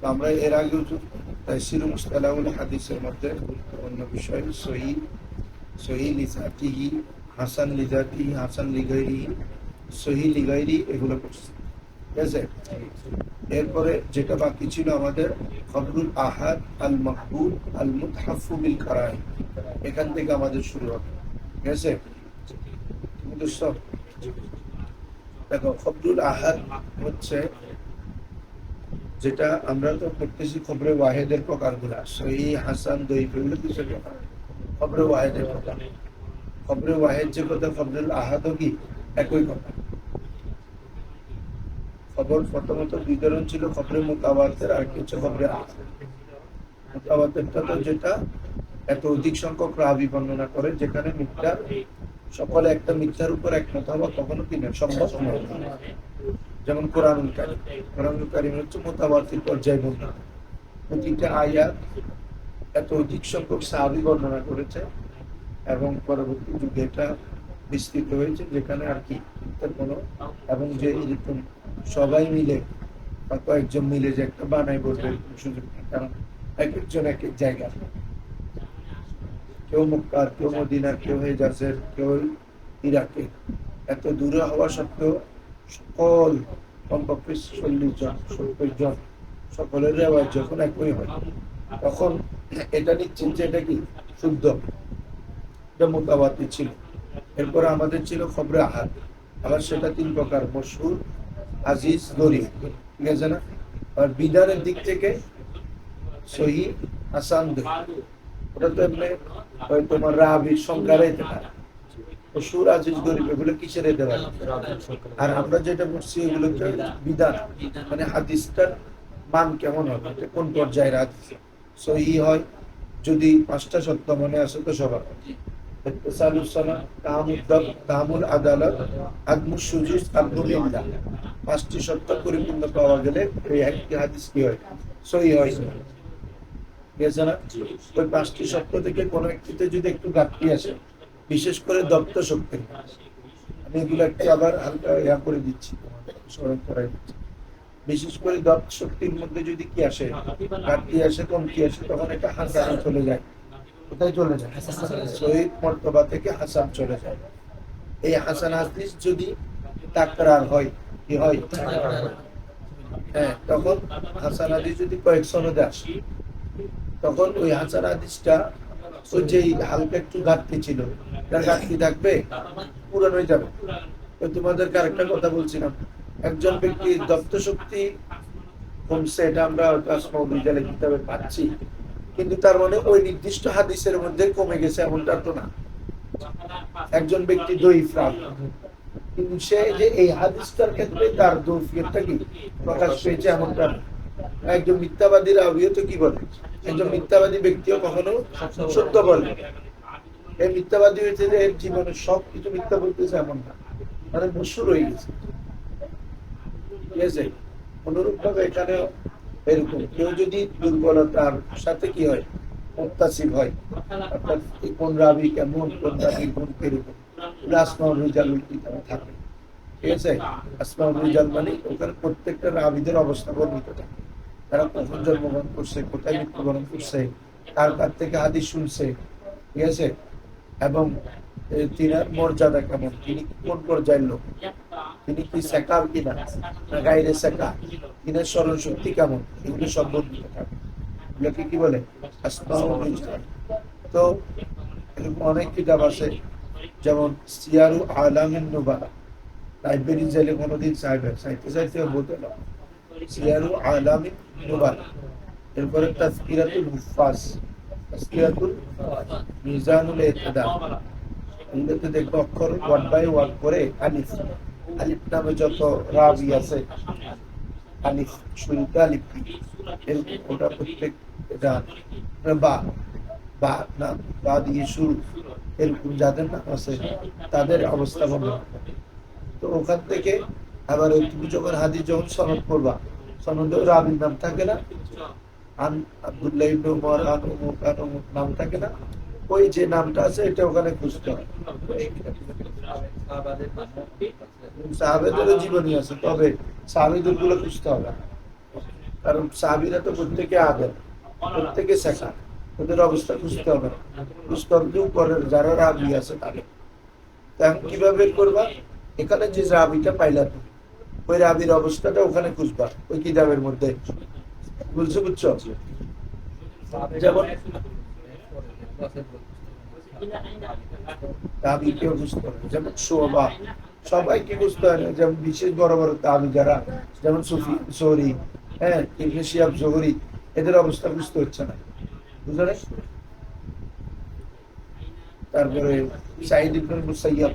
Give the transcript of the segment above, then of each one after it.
আমরা এর আগেও তাফসীর মুসতালাহুল হাদিসের মধ্যে গুরুত্বপূর্ণ বিষয় সহিহ, সহিহ লিজাতিহি, হাসান লিজাতিহি, হাসান লিগাইরিহি, সহিহ লিগাইরি, এগুলো করছি। ঠিক আছে? এরপরে যেটা বাকি ছিল আমাদের খবরুল আহাদ, আল মাকবুল, আল মুতহাফু বিল কারাই, এখান থেকে আমাদের শুরু হবে। ঠিক আছে? তুমি বুঝছো? দেখো, খবরুল আহাদ হচ্ছে যেটা আমরা তো করতেছি খবরে ওয়াহেদের প্রকারগুলা, সহিহ, হাসান, দঈফ, এগুলো কিসের প্রকার? খবরে ওয়াহেদের প্রকার। খবরে ওয়াহেদ যে কথা, খবরুল আহাদও কি একই কথা। খবর প্রথমত দুই ধরন ছিল, খবরে মুতাওয়াতির আর কি হচ্ছে খবরে আহাদ। মুতাওয়াতিরটা তো যেটা এত অধিক সংখ্যক রাবী বর্ণনা করে, যেখানে মিথ্যা সকলে একটা মিথ্যার উপর একমত হওয়া কখনো কি না সম্ভব নয়। যেমন কোরআনুল কারীম, কোরআনুল কারীম হচ্ছে মুতাওয়াতির পর্যায়ে বর্ণনা। প্রতিটা আয়াত এত অধিক সংখ্যক সাহাবী বর্ণনা করেছে এবং পরবর্তী যুগে এটা বিস্তৃত হয়েছে, যেখানে আর কি কোনো, এবং যে এরকম সবাই মিলে বা কয়েকজন মিলে যে একটা বানাই বলবে সুযোগ নেই, কারণ এক একজন এক এক জায়গায়, কেউ মক্কার, কেউ মদিনার, কেউ হেজাজের, কেউ ইরাকের, এত দূরে হওয়া সত্ত্বেও সকল কমপক্ষে 40 জন 70 জন সকলের রেওয়াজ যখন একই হয়, তখন এটা নিশ্চিত যে এটা কি শুদ্ধ, এটা মুতাওয়াতির ছিল। এরপরে আমাদের ছিল খবরে আহাদ, আবার সেটা 3 প্রকার: মশহুর, আজিজ, গরীব। ঠিক আছে না? আর বিধানের দিক থেকে সহিহ, হাসান, দঈফ, ওটা তো এমনি তোমার রাবির সংখ্যা রেতে পারে। মশহুর, আজিজ, গরীব এগুলো কিসের রেতে পারে? আর আমরা যেটা বলছি এগুলোকে বিধান, মানে হাদিসটার মান কেমন হবে, কোন পর্যায়ের হাদিস। সহিহ হয় যদি 5টা সত্য মনে আসে তো সবার, পাঁচটি সত্য পরিপূর্ণ পাওয়া গেলে এই একটি হাদিস কি হয়? সহিহ হয়। ওই 5টি সত্য থেকে কোনো একটিতে যদি একটু ঘাটতি আসে, বিশেষ করে দপ্ত শক্তি, আমি এগুলো একটু আবার হালকা করে দিচ্ছি, স্মরণ করাই দিচ্ছি। বিশেষ করে দপ্ত শক্তির মধ্যে যদি কি আসে, ঘাটতি আসে, কমতি আসে, তখন এটা হাসান চলে যায়। কোথায় চলে যায়? সহিহ মর্তবা থেকে হাসান চলে যায়। এই হাসান হাদিস যদি তাকরার হয়, কি হয়? হ্যাঁ, তখন হাসান হাদিস যদি কয়েক সনদে আসে, তখন ওই হাসান হাদিসটা ওই যে হালকা একটু ঘাটতি ছিল, তার ঘাটতি থাকবে, পূরণ হয়ে যাবে। তো তোমাদেরকে আরেকটা কথা বলছিলাম, একজন ব্যক্তির দপ্ত শক্তি কমছে, এটা আমরা আসমাউল রিজালের কিতাবে পাচ্ছি, কিন্তু তার মানে ওই নির্দিষ্ট হাদিসের মধ্যে কমে গেছে এমনটা তো না। একজন ব্যক্তি দঈফ রাবী, কিন্তু সে যে এই হাদিসটার ক্ষেত্রে তার দৌফিয়তটা কি প্রকাশ পেয়েছে এমনটা না। একজন মিথ্যাবাদী রাবীও তো কি বলে, একজন মিথ্যাবাদী ব্যক্তিও কখনো সত্য বলে। এই মিথ্যাবাদী হয়েছে যে এর জীবনে সব কিছু মিথ্যা বলতেছে এমন না, মানে মশহুর হয়ে গেছে। ঠিক আছে? অনুরূপ ভাবে এখানে এরকম কেউ যদি দুর্বলতার সাথে কি হয়, মুত্তাসিফ হয়, অর্থাৎ কোন রাবী কেমন, কোন রাবীর গুণ কিরকম, আসমাউল রিজালুল কিতাবে থাকে। ঠিক আছে? আসমাউল রিজাল মানে ওখানে প্রত্যেকটা রাবীদের অবস্থা বর্ণিত থাকে, তারা কখন জন্মগ্রহণ করছে, কোথায় মৃত্যুবরণ করছে, কার কার থেকে হাদিস শুনছে। ঠিক আছে? এবং তিনার মর্যাদা কেমন, তিনি কোন পর্যায়ের লোক, তিনি কি সেকার কিনা না গাইরে সেকা, তিনার স্মরণ শক্তি কেমন, এগুলো সব বর্ণিত থাকে। এগুলোকে কি বলে? আসমাউল রিজাল। তো এরকম অনেক কিতাব আছে, যেমন সিয়ারু আলামিন নুবালা, লাইব্রেরি চাইলে কোনোদিন চাইবে, চাইতে চাইতে বলতে না, সিয়ারু আলামিন নুবালা। এরপরে তাজকিরাতুল হুফাজ, তাজকিরাতুল মিজানুল ইতিদাল, এগুলোতে দেখবো অক্ষর 1 বাই 1 করে আলিফ, আলিফ নামে যত রাবি আছে, আলিফ শুরুতে আলিফ, এরকম ওটা প্রত্যেক, এটা বা বা নাম বা দিয়ে শুরু, এরকম যাদের নাম আছে তাদের অবস্থা বর্ণনা করে। তো ওখান থেকে আবার তুমি যখন হাদিস যখন সনদ করবা, সনদেও রাবির নাম থাকে না, আন আব্দুল্লাহ ইবনে উমর, আন অমুক, আন অমুক নাম থাকে না, ওই যে নামটা আছে এটা ওখানে খুঁজতে হয়। সাহাবেদেরও জীবনী আছে, তবে সাহাবেদের গুলো খুঁজতে হবে। কারণ সাহাবীরা তো প্রত্যেকে আদম, প্রত্যেকে শেখা, ওদের অবস্থা খুঁজতে হবে না, খুঁজতে হবে যে উপরের যারা রাবি আছে তাদের। তো এখন কিভাবে বের করবা? এখানে যে রাবিটা পাইলা তুমি, ওই রাবির অবস্থাটা ওখানে খুঁজবা ওই কিতাবের মধ্যে। বুঝছো? বুঝছো? যেমন তাবি কেউ বুঝতে হবে, যেমন শোভা সবাইকে বুঝতে হয় না, যেমন বিশেষ বড় বড় তাবি যারা, যেমন সুফি সৌরি, হ্যাঁ, ইবনে শিহাব জোহরি, এদের অবস্থা বুঝতে হচ্ছে না, বুঝলে? তারপরে সাইদ ইবনে মুসাইয়াব,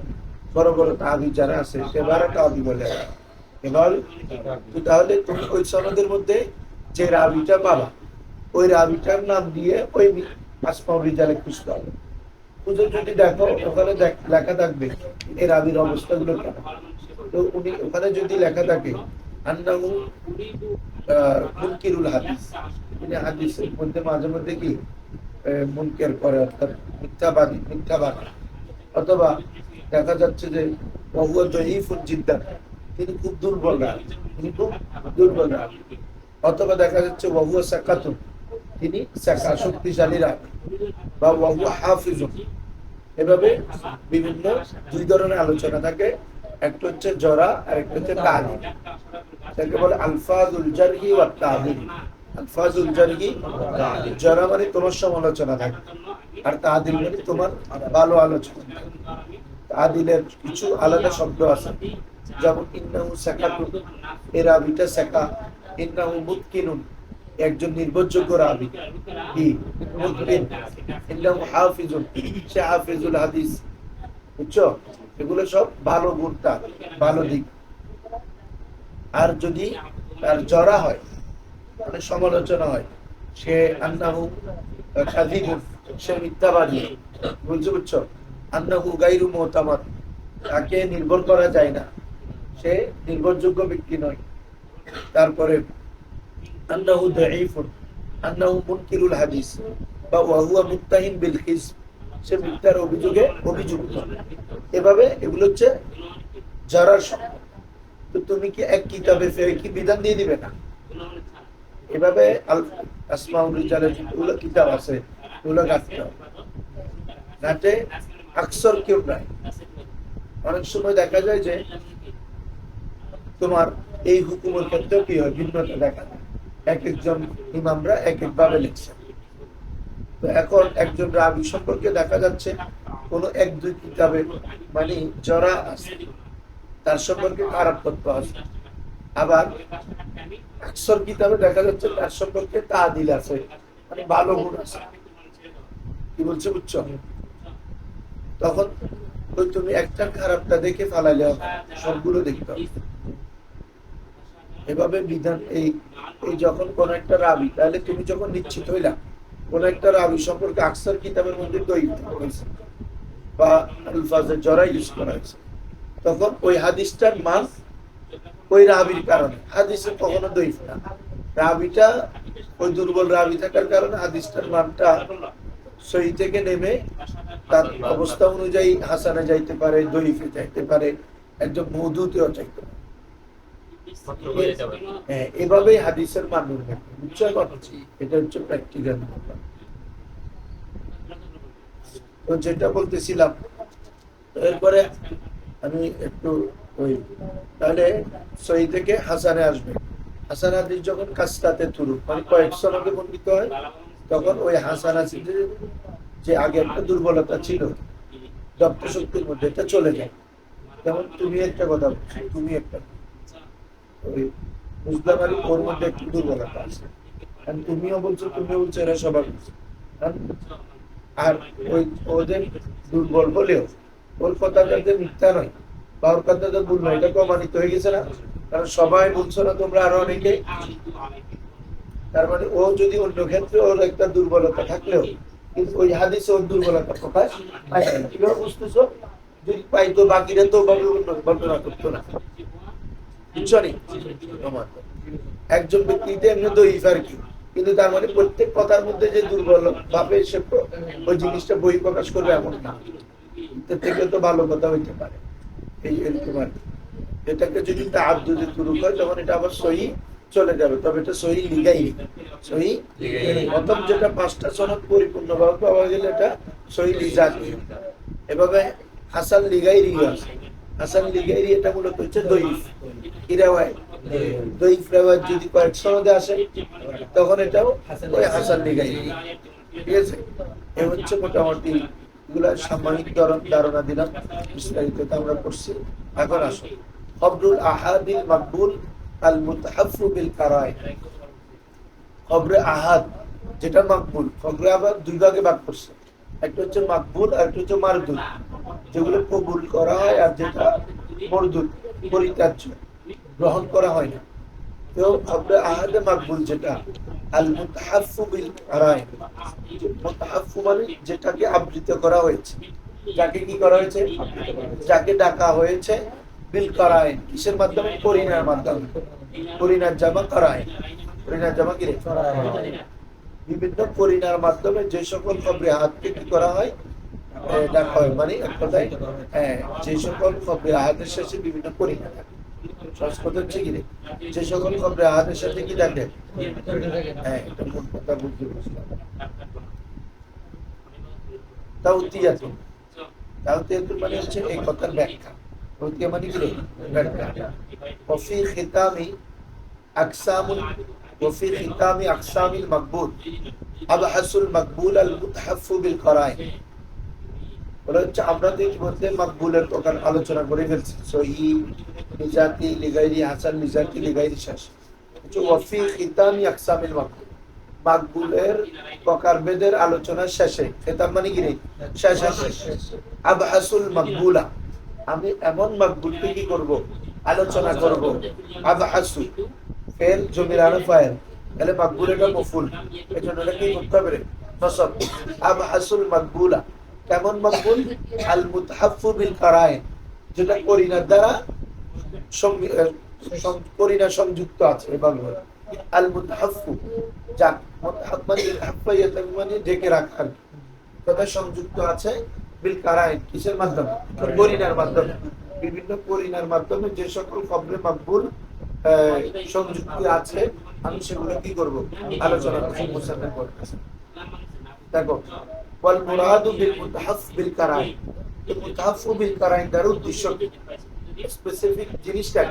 বড় বড় তাবি যারা আছে সেবারে তাবি বলে এবার। তো তাহলে তুমি ওই সনদের মধ্যে যে রাবিটা পাবা, ওই রাবিটার নাম দিয়ে ওই আসমাউল রিজালে খুঁজতে হবে। খুঁজে যদি দেখো ওখানে লেখা থাকবে এই রাবির অবস্থাগুলো কেন, তো উনি ওখানে যদি লেখা থাকে আন্নাহু মুনকিরুল হাদিস, তিনি হাদিসের মধ্যে মাঝে মধ্যে কি মুনকের করে, অর্থাৎ মিথ্যাবাদী, মিথ্যাবাদী, অথবা দেখা যাচ্ছে যে ওহুয়া দঈফুন জিদ্দান, তিনি খুব দুর্বল রাবী, তিনি খুব দুর্বল রাবী, অথবা দেখা যাচ্ছে ওহুয়া সাকাতুন, তিনি সাকা শক্তিশালী রাবী, বা ওহুয়া হাফিজুন। এভাবে বিভিন্ন দুই ধরনের আলোচনা থাকে, একটা হচ্ছে জরা আর একটা হচ্ছে তালিম। তাকে বলে আলফাজুল জারহি ওয়া তালিম। আলফাজুল জারহি, জরা মানে তোমার সমালোচনা থাকে, আর তাদিল মানে তোমার ভালো আলোচনা। তাদিলের কিছু আলাদা শব্দ আছে, যেমন ইন্নাহু সাকাতুন, এর রাবিটা সাকা, ইন্নাহু মুতকিনুন, একজন নির্ভরযোগ্য রাবী, কি মুতকিন, ইন্নাহু হাফিজুন, সে হাফিজুল হাদিস। বুঝছো? এগুলো সব ভালো গুণটা, ভালো দিক। আর যদি তার জরা হয়, মানে সমালোচনা হয়, সে আন্নাহু কাযিবুন, সে মিথ্যাবাদী। বুঝছো? আন্নাহু গায়রু মুতামাদ, তাকে নির্ভর করা যায় না, সে নির্ভরযোগ্য ব্যক্তি নয়। তারপরে আন্নাহু দাঈফুন, আন্নাহু মুনকিরুল হাদিস, বা ওয়াহুয়া মুত্তাহিম বিল হিজব, সে মিথ্যার অভিযোগে অভিযুক্ত। এভাবে এগুলো হচ্ছে জারার শব্দ। তো তুমি কি এক কিতাবে কি বিধান দিয়ে দিবে না? এভাবে আসমাউল রিজালের যতগুলো কিতাব আছে ওগুলো গাঁথতে হবে, যাতে আকসর কেউ নাই। অনেক সময় দেখা যায় যে তোমার এই হুকুমের ক্ষেত্রেও কি হয়, ভিন্নতা দেখা যায়, এক একজন ইমামরা এক এক ভাবে লিখছেন। তো এখন একজন রাবী সম্পর্কে দেখা যাচ্ছে কোন এক দুই কিতাবে মানে জরা আছে, তার সম্পর্কে খারাপ তথ্য আছে, আবার আকসর কিতাবে দেখা যাচ্ছে তার সম্পর্কে তাদিল আছে, মানে ভালো গুণ আছে। কি বলছে? বুঝছো? তখন ওই তুমি একটা খারাপটা দেখে ফালাইলে হবে, সবগুলো দেখতে হবে। এভাবে বিধান এই যখন কোন একটা রাবী, তাহলে তুমি যখন নিশ্চিত হইলা কোন একটা রাবী সম্পর্কে আকসার কিতাবের মধ্যে দঈফ হয়েছে বা আলফাজে জরা ইউজ করা হয়েছে, তখন ওই হাদিসটার মান ওই রাবির কারণে, হাদিসে কখনো দঈফ না, রাবিটা ওই দুর্বল রাবি থাকার কারণে হাদিসটার মানটা সহি থেকে নেমে তার অবস্থা অনুযায়ী হাসানে যাইতে পারে, দঈফে যাইতে পারে, একদম মওদুতেও যাইতে পারে। হ্যাঁ, এভাবেই হাদিসের মান নির্ণয় করে। বুঝছো? এটা হচ্ছে প্র্যাকটিক্যাল। তো যেটা বলতেছিলাম, এরপরে আমি একটু ওই তাহলে সহি থেকে হাসানে আসবে। হাসান হাদিস যখন কাসরাতে তুরুক, মানে কয়েক সনদে বর্ণিত হয়, তখন ওই হাসান হাদিসের যে আগে একটা দুর্বলতা ছিল দপ্ত শক্তির মধ্যে, এটা চলে যায়। যেমন তুমি একটা কথা বলছো, তুমি একটা ওই বুঝলাম আর ওর মধ্যে একটু দুর্বলতা আছে, তুমিও বলছো, এরা সবার। আর ওই ওদের দুর্বল হলেও ওর কথাটা যে মিথ্যা নয় বা ওর কথাটা ভুল নয়, এটা প্রমাণিত হয়ে গেছে না? কারণ সবাই বলছো না তোমরা, আরো অনেকে। তার মানে ও যদি অন্য ক্ষেত্রে ওর একটা দুর্বলতা থাকলেও, কিন্তু ওই হাদিসে ওর দুর্বলতা প্রকাশ পায় না। কিভাবে বুঝতেছো? যদি পাইতো বাকিরা তো বর্ণনা করতো না। বুঝছো নি? একজন ব্যক্তিতে এমনি দঈফ আর কি, কিন্তু তার মানে প্রত্যেক কথার মধ্যে যে দুর্বল ভাবে সে ওই জিনিসটা বই প্রকাশ করবে এমন না, এর থেকে তো ভালো কথা হইতে পারে। এই তোমার এটাকে যদি তাআদ্দুদে তুরুক হয়, তখন এটা আবার সহি চলে যাবে, তবে এটা সহি লিগাইরি, সহি প্রথম যেটা 5টা সনদ পরিপূর্ণভাবে পাওয়া গেলে এটা সহি লিজাতি। এভাবে হাসান লিগাইরি আছে। হাসান লিগাইরি এটা মূলত হচ্ছে দইফ, কি রিওয়ায়াত, দইফ রিওয়ায়াত যদি কয়েক সনদে আসে তখন এটাও ওই হাসান লিগাইরি। ঠিক আছে, এই হচ্ছে মোটামুটি এগুলা সাময়িক ধারণা দিলাম, বিস্তারিত আমরা করছি। এখন আসো খবরুল আহাদিল মাকবুল আল মুতাহাফফু বিল কারায়। খবরে আহাদ যেটা মাকবুল, খবরে আবার দুই ভাগে ভাগ করছে, একটা হচ্ছে মাকবুল আর একটা হচ্ছে মারদুদ, যেগুলো কবুল করা হয় আর যেটা মরদুদ, পরিত্যাজ্য, গ্রহণ করা হয় না। তো খবরে আহাদে মাকবুল যেটা আল মুতাহাফফু বিল কারায়, মুতাহাফফু মানে যেটাকে আবৃত করা হয়েছে, যাকে কি করা হয়েছে, যাকে ডাকা হয়েছে, বিল কারায় কিসের মাধ্যমে, করিনার মাধ্যমে। করিনার জামা কারায়, করিনার জামা কি রে, বিভিন্ন করিনার মাধ্যমে যে সকল খবরে আহাদকে কি করা হয়, ডাকা হয়, মানে এক কথায় যে সকল খবরে আহাদের শেষে বিভিন্ন করিনা থাকে। সংস্কৃত হচ্ছে কি রে, যে সকল খবরে আহাদের সাথে কি থাকে, এটা মূল কথা বুঝতে পারছিলাম। তাওতিয়াতুন, তাওতিয়াতুন মানে হচ্ছে এই কথার ব্যাখ্যা। তাওতিয়া মানে কি রে, ব্যাখ্যা। ওয়াফি খিতামি আকসামুল, ওয়াফি খিতামি আকসামিল মাকবুল আবহাসুল মাকবুল আল মুতাহাফফু বিল কারায়। বলা হচ্ছে আমরা তো ইতিমধ্যে মাকবুলের প্রকার আলোচনা করে ফেলছি, সহিহ, লিজাতি, লিগাইরি, হাসান, লিজাতি, লিগাইরি শেষ। ওয়াফি খিতামি আকসামিল মাকবুল, মাকবুলের প্রকারভেদের আলোচনা শেষে, খিতাম মানে কি রে, শেষে, আবহাসুল মাকবুলা, আমি এমন মাকবুলকে কি করব, আলোচনা করব। আবহাসু ফেল জমির আনা ফাইল, তাহলে মাকবুল এটা মফুল, এজন্য এটা কি করতে হবে, নসব। আবহাসুল মাকবুলা, কেমন মাকবুল, আল মুতাহাফফু বিল কারায়, যেটা করিনার দ্বারা করিনা সংযুক্ত আছে। এভাবে আল মুতাহাফফু, যা মুতাহাফ মানে হাফায়াত মানে ঢেকে রাখার কথা, সংযুক্ত আছে বিল কারায় কিসের মাধ্যমে, করিনার মাধ্যমে। বিভিন্ন করিনার মাধ্যমে যে সকল খবরে মাকবুল সংযুক্ত আছে, আমি সেগুলো কি করব, আলোচনা করব মুসান্নাফ করতেছি। দেখো ওয়াল মুরাদু বিল মুতাহাফফ বিল কারায়, এই মুতাহাফফ বিল কারায় দ্বারা উদ্দেশ্য স্পেসিফিক জিনিসটা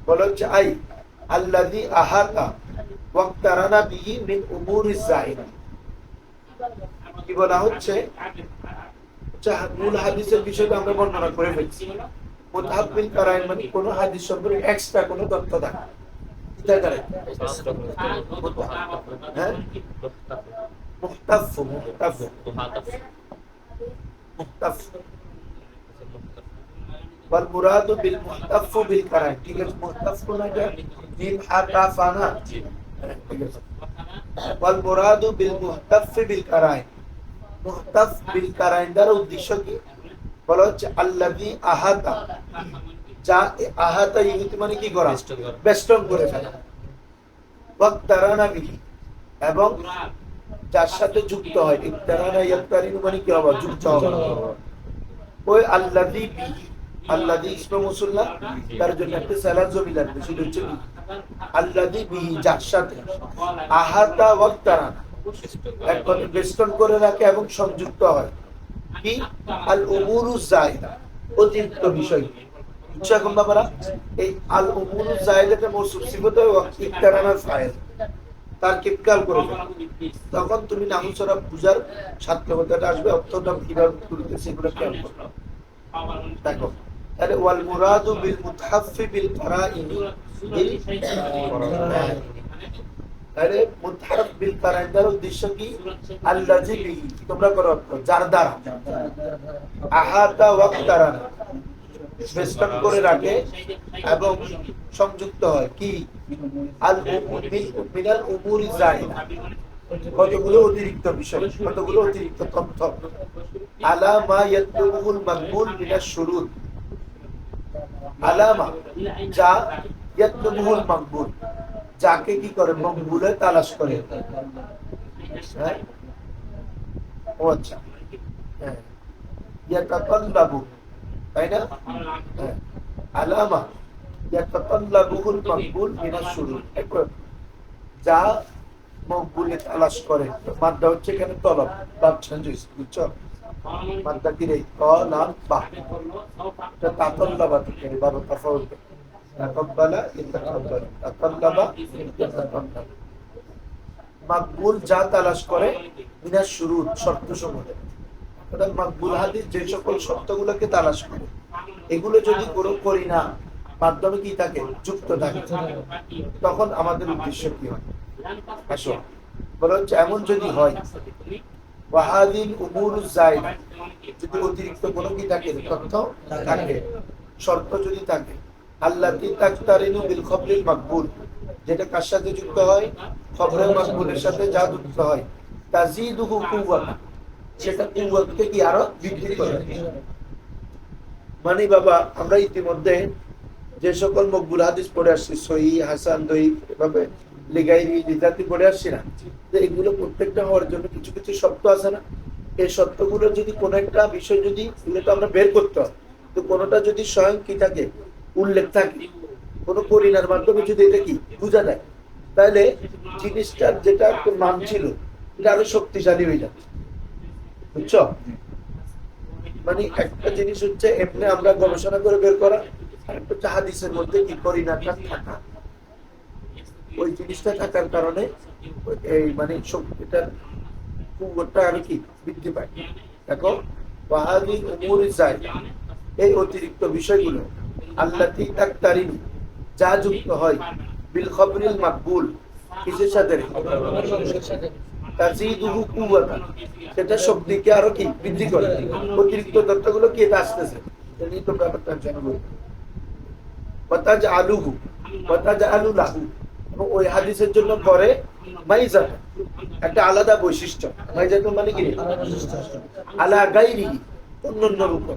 বলা হচ্ছে আই আল্লাযী আহাতা ওয়াক্তারানা বিহি মিন উমুরিজ যাহিরা। কি বলা হচ্ছে, মূল হাদিসের বিষয়টা আমরা বর্ণনা করে ফেলছি। মুতাহাফফ বিল কারায় মানে কোন হাদিস সম্পর্কে এক্সট্রা কোন তথ্য থাকে, হ্যাঁ, মুহতাফ, মুহতাফ, মুহতাফ ওয়াল মুরাদু বিল মুহতাফ বিল কারায়। ঠিক আছে, মুহতাফ কোন এটা মিম হাতা ফানা, ঠিক আছে। ওয়াল মুরাদু বিল মুহতাফ বিল কারায়, মুহতাফ বিল কারায় দ্বারা উদ্দেশ্য কি, বলা হচ্ছে আল্লাযী আহাতা, যা আহাতা ইহুতি মানে কি করা, বেষ্টন করে ফেলা, ওয়াক্তারানা বিহি, এবং যার সাথে যুক্ত হয়। ইক্তারানা ইয়াক্তারিনু মানে কি হবে, যুক্ত হবে। ওই আল্লাযী বিহি, আল্লাযী ইসমে মৌসুল না, তার জন্য একটা সালাত জমি লাগবে, সেটা হচ্ছে বিহি। আল্লাযী বিহি, যার সাথে, আহাতা ওয়াক্তারানা এখন বেষ্টন করে রাখে এবং সংযুক্ত হয় কি, আল উমুরুজ যায়দা, অতিরিক্ত বিষয়। বুঝছো এখন বাবারা, এই আল উমুরুজ যায়দাটা মৌসুফ সিফত হয় ইক্তারানার ফাইল, তার কিবকাল করে তখন তুমি নাহু সরফ বুঝার সার্থকতাটা আসবে, অর্থটা কিভাবে করতে সেগুলো খেয়াল করবে। দেখো তাহলে ওয়াল মুরাদু বিল মুতাহাফফি বিল কারাইনি, তাহলে মুতাহাফফ বিল কারাইন দ্বারা উদ্দেশ্য কি, আল্লাযী বিহি, তোমরা করো যার দ্বারা, আহাতা ওয়াক্তারানা বেষ্টন করে রাখে এবং সংযুক্ত হয় কি, আল মিনাল উমুরি যায়দা, কতগুলো অতিরিক্ত বিষয়, কতগুলো অতিরিক্ত তথ্য, আলা মা ইয়াতলুবুল মাকবুল মিনাশ শুরুত, আলামা যা, ইয়াতলুবুল মাকবুল যাকে কি করে, মকবুলে তালাশ করে। হ্যাঁ, ও আচ্ছা, হ্যাঁ, ইয়াতাতাল্লাবু, তাই না, আলামা ইয়াতাতাল্লাবুল মাকবুল মিনাশ শুরুত, যা মকবুলে তালাশ করে। মাদ্দা হচ্ছে এখানে তলব, বাপ চেঞ্জ হয়েছে, বুঝছো? মাদ্দা কি রে? তলাবা, এটা তাতাল্লাবা থেকে বাবা তাফাউল, তাকাব্বালা ইয়াতাকাব্বাল, তাতাল্লাবা ইয়াতাতাল্লাব। মাকবুল যা তালাশ করে, মিনাশ শুরুত, শর্ত সমূহ। অর্থাৎ মাকবুল হাদিস যে সকল শর্তগুলোকে তালাশ করে, এগুলো যদি কোনো করি না মাধ্যমে কি থাকে, যুক্ত থাকে, তখন আমাদের উদ্দেশ্য কি হয়? আসো বলা হচ্ছে এমন যদি হয়, ওয়াহাদিল উমুরুজ যায়দা, যদি অতিরিক্ত কোনো কি থাকে, তথ্য থাকে, শর্ত যদি থাকে, আল্লাতী তাকতারিনু বিল খবরিল মাকবুল, যেটা কার সাথে যুক্ত হয়? খবরে মাকবুলের সাথে যা যুক্ত হয়, তাজিদুহু কুওয়াতা, সেটা কুওয়াতকে কি আরো বৃদ্ধি করে। মানে বাবা আমরা ইতিমধ্যে যে সকল মকবুল হাদিস পড়ে আসছি, সহিহ, হাসান, দঈফ, এভাবে লিগাইরি লিজাতি পড়ে আসছি না, যে এগুলো প্রত্যেকটা হওয়ার জন্য কিছু কিছু শর্ত আছে না? এই শর্তগুলো যদি কোনো একটা বিষয় যদি এগুলো আমরা বের করতে হয়, তো কোনোটা যদি স্বয়ং কি থাকে, উল্লেখ থাকে, কোনো করিনার মাধ্যমে যদি এটা কি বোঝা যায়, তাহলে জিনিসটার যেটা মান ছিল এটা আরো শক্তিশালী হয়ে যাবে, বুঝছো? মানে একটা জিনিস হচ্ছে এমনি আমরা গবেষণা করে বের করা, আর একটা হচ্ছে হাদিসের মধ্যে কি করিনাটা থাকা। ওই জিনিসটা থাকার কারণে এই মানে এটার কুওয়াতটা আরো কি বৃদ্ধি পায়। দেখো, ওয়াহাদিল উমুরিজ যায়দা, এই অতিরিক্ত বিষয়গুলো, আল্লাতী তাকতারিনু, যা যুক্ত হয়, বিল খবরিল মাকবুল, কিসের সাথে? তাজিদুহু কুওয়াতা, সেটা শক্তিকে আরো কি বৃদ্ধি করে। অতিরিক্ত তথ্যগুলো কি এটা আসতেছে, এটা তো ব্যাপারটা জানবো। ওয়াতাজআলুহু, ওয়াতাজআলু লাহু, ওই হাদিসের জন্য করে মাইজাত, একটা আলাদা বৈশিষ্ট্য। মাইজাত মানে কি? আলা গায়রিহি, অন্যান্যর উপর,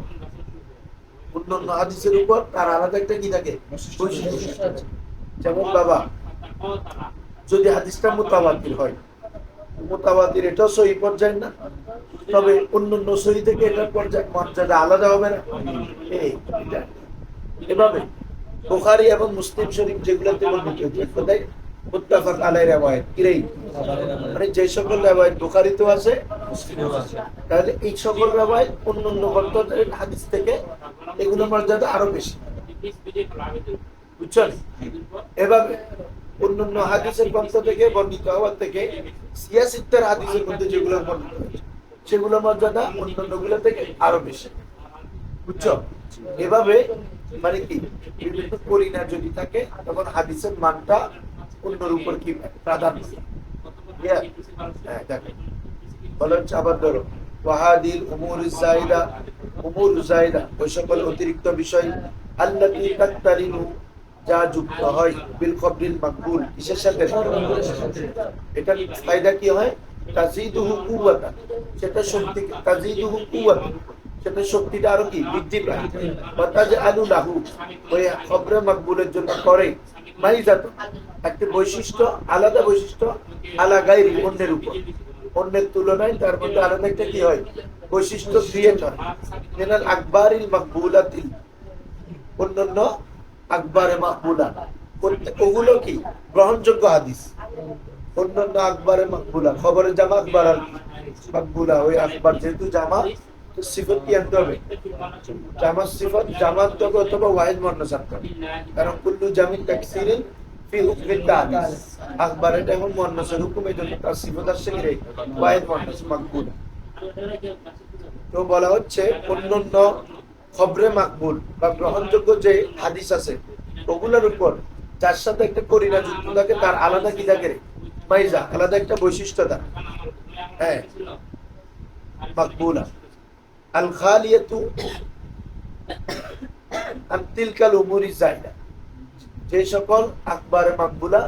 অন্যান্য হাদিসের উপর তার আলাদা একটা কি থাকে, বৈশিষ্ট্য। যেমন বাবা যদি হাদিসটা মুতাওয়াতির হয়, মুতাওয়াতির এটাও সহিহ পর্যায়ে না, তবে অন্যান্য সহিহ থেকে এটার পর্যায়ে মর্যাদা আলাদা হবে না। এভাবে বুখারী এবং মুসলিম শরীফ যেগুলোতে বর্ণিত হয়েছে, মুত্তাফাক আলাইহি রিওয়ায়াত, কিরাই মানে যে সকল রিওয়ায়াত বুখারীতেও আছে, মুসলিমেও আছে, তাহলে এই সকল রিওয়ায়াত অন্যান্য গ্রন্থের হাদিস থেকে এগুলোর মর্যাদা আরো বেশি, বুঝছেন? এভাবে অন্যান্য হাদিসের গ্রন্থ থেকে বর্ণিত হওয়ার থেকে সিয়াসিত্তের হাদিসের মধ্যে যেগুলো বর্ণিত হয়েছে সেগুলোর মর্যাদা অন্যান্যগুলো থেকে আরো বেশি, বুঝছো? এভাবে মানে কি বিভিন্ন করিনা যদি থাকে, তখন হাদিসের মানটা অন্যর উপর কি প্রাধান্য। বলা হচ্ছে আবার ধরো, ওয়াহাদিল উমুরুজ যায়দা, উমুরুজ যায়দা ওই সকল অতিরিক্ত বিষয়, আল্লাতী তাকতারিনু, যা যুক্ত হয়, বিল খবরিল মাকবুল, কিসের সাথে? এটা ফায়দা কি হয়? তাজিদুহু কুওয়াতা, সেটা শক্তি, তাজিদুহু কুওয়াতা, সেটা শক্তিটা আরো কি বৃদ্ধি পায়। ওয়াতাজআলু লাহু, ওই খবরে মাকবুলের জন্য করে মাইজাত, একটা বৈশিষ্ট্য, আলাদা বৈশিষ্ট্য, আলা গায়রি, অন্যের উপর, অন্যের তুলনায় তার মধ্যে আলাদা একটা কি হয়, বৈশিষ্ট্য ক্রিয়েট হয়। মিনাল আকবারিল মাকবুলাতিল, অন্যান্য আকবারে মাকবুলা, ওগুলো কি গ্রহণযোগ্য হাদিস। অন্যান্য আকবারে মাকবুলা, খবরে জামা আকবার আর মাকবুলা, ওই আকবার যেহেতু জামা, তো সিফত কি আনতে হবে? জামা সিফত, জামা আনতে হবে অথবা ওয়াহিদ মুয়ান্নাস আনতে হবে, কারণ কুল্লু জামিন তাকসিরিন ফি হুকমিত তাহদিস, আকবার এটা এখন মুয়ান্নাসের হুকুম, এই জন্য তার সিফত আসছে কি রে? ওয়াহিদ মুয়ান্নাস মাকবুলা। তো বলা হচ্ছে অন্যান্য খবরে মাকবুল বা গ্রহণযোগ্য যে হাদিস আছে, ওগুলোর উপর যার সাথে একটা করিনা যুক্ত থাকে, তার আলাদা কি থাকে রে? মাইজা, আলাদা একটা বৈশিষ্ট্য থাকে। হ্যাঁ, মাকবুলা। আল খালিয়াতু আন তিলকাল উমুরিজ যায়দা, যে সকল আকবারে মাকবুলা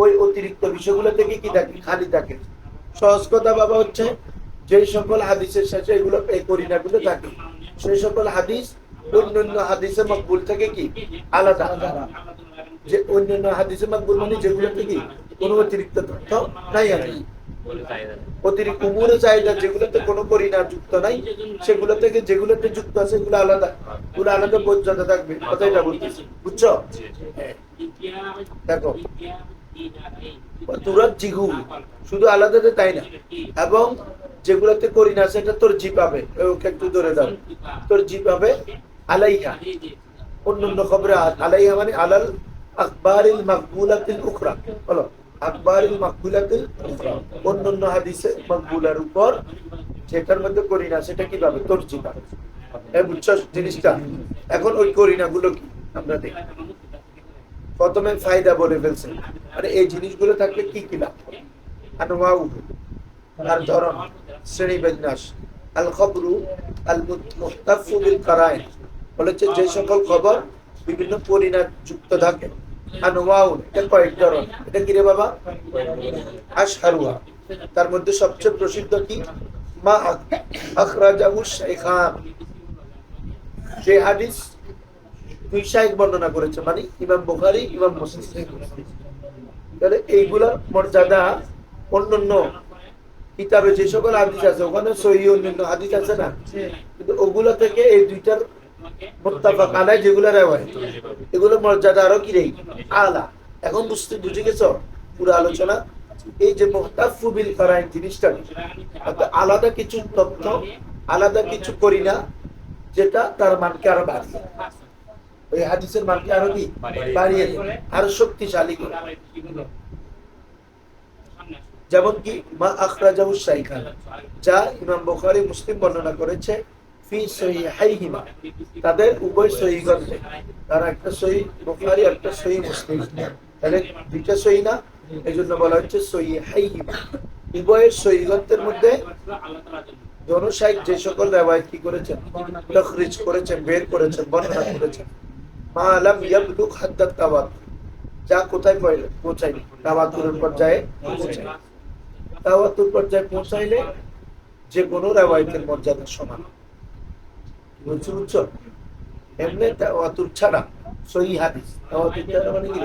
ওই অতিরিক্ত বিষয়গুলো থেকে কি থাকে? খালি থাকে। সহজ কথা বাবা হচ্ছে, যে সকল হাদিসের শেষে এগুলো এই করিনাগুলো থাকে, সেই সকল হাদিস অন্যান্য হাদিসে মাকবুল থেকে কি আলাদা। যে অন্যান্য হাদিসে মাকবুল মানে যেগুলো থেকে কোনো অতিরিক্ত তথ্য নাই আর কি, অতিরিক্ত উমুরে চাহিদা যেগুলোতে কোনো করিনা যুক্ত নাই, সেগুলো থেকে যেগুলোতে যুক্ত আছে এগুলো আলাদা, ওগুলো আলাদা মর্যাদা থাকবে। কথাটা বলতেছি, বুঝছো? হ্যাঁ। দেখো তুরাত জিহু শুধু আলাদা তাই না, এবং যেগুলোতে করি না সেটা তোর জি পাবে, ওকে একটু ধরে দাও, তোর জি পাবে আলাইহা, অন্যান্য খবরে আলাইহা মানে আলাল আকবারিল মাকবুলাতিল উখরা, বলো আকবারিল মাকবুলাতিল উখরা, অন্যান্য হাদিসে মাকবুলার উপর যেটার মধ্যে করি না সেটা কি পাবে, তোর জি পাবে। বুঝছো জিনিসটা? এখন ওই করিনা গুলো কি আমরা দেখি। প্রথমে ফায়দা বলে ফেলছে, মানে এই জিনিসগুলো থাকলে কি কি লাভ, আনওয়াউ তার ধরন, শ্রেণী বিন্যাস, আল খবরু আল মুহতাফু বিল কারাইন বলেছে যে সকল খবর বিভিন্ন পরিণাম যুক্ত থাকে, আনওয়াউ এটা কয়েক ধরন, এটা কি রে বাবা? আশহারুহা, তার মধ্যে সবচেয়ে প্রসিদ্ধ কি, মা আখরাজাহু শাইখান, যে হাদিস দুই শাইখ বর্ণনা করেছে, মানে ইমাম বুখারী ইমাম মুসলিম। তাহলে এইগুলা মর্যাদা অন্যান্য কিতাবে যে সকল হাদিস আছে ওখানে সহিহ অন্যান্য হাদিস আছে না, কিন্তু ওগুলা থেকে এই দুইটার মুত্তাফাক আলাইহ যেগুলো রিওয়ায়াত, এগুলো মর্যাদা আরো কি রে আলা। এখন বুঝে গেছো পুরো আলোচনা? এই যে মুহতাফু বিল কারাইন জিনিসটা আলাদা কিছু তথ্য, আলাদা কিছু করি না, যেটা তার মানকে আরো বাড়িয়ে, ওই হাদিসের মানকে আরো কি বাড়িয়ে, আরো শক্তিশালী করে। যেমন কি মা আখরাজাহু শাইখান, যা ইমাম বুখারী মুসলিম বর্ণনা করেছে, ফি সহিহাইহিমা, তাদের উভয় সহিহ গ্রন্থে, তার একটা সহিহ বুখারী একটা সহিহ মুসলিম, তাহলে দুইটা সহিহ না, এইজন্য বলা হচ্ছে সহিহাইহিমা, উভয়ের সহিহ গ্রন্থের মধ্যে দোনো শাইখ যে সকল রিওয়ায়াত কি করেছেন, তাখরিজ করেছেন, বের করেছেন, বর্ণনা করেছেন, মা লাম ইয়াবলুগ হাদ্দাত তাওয়াতুর, যা কোথায় পৌঁছায়নি, তাওয়াতুরের পর্যায়ে পৌঁছায়। তাওয়াতুর পর্যায়ে পৌঁছাইলে যে কোনো রিওয়ায়াতের মর্যাদা সমান। বুঝছো? এমনি তাওয়াতুর ছাড়া সহিহ হাদিস, তাওয়াতুর ছাড়া মানে কি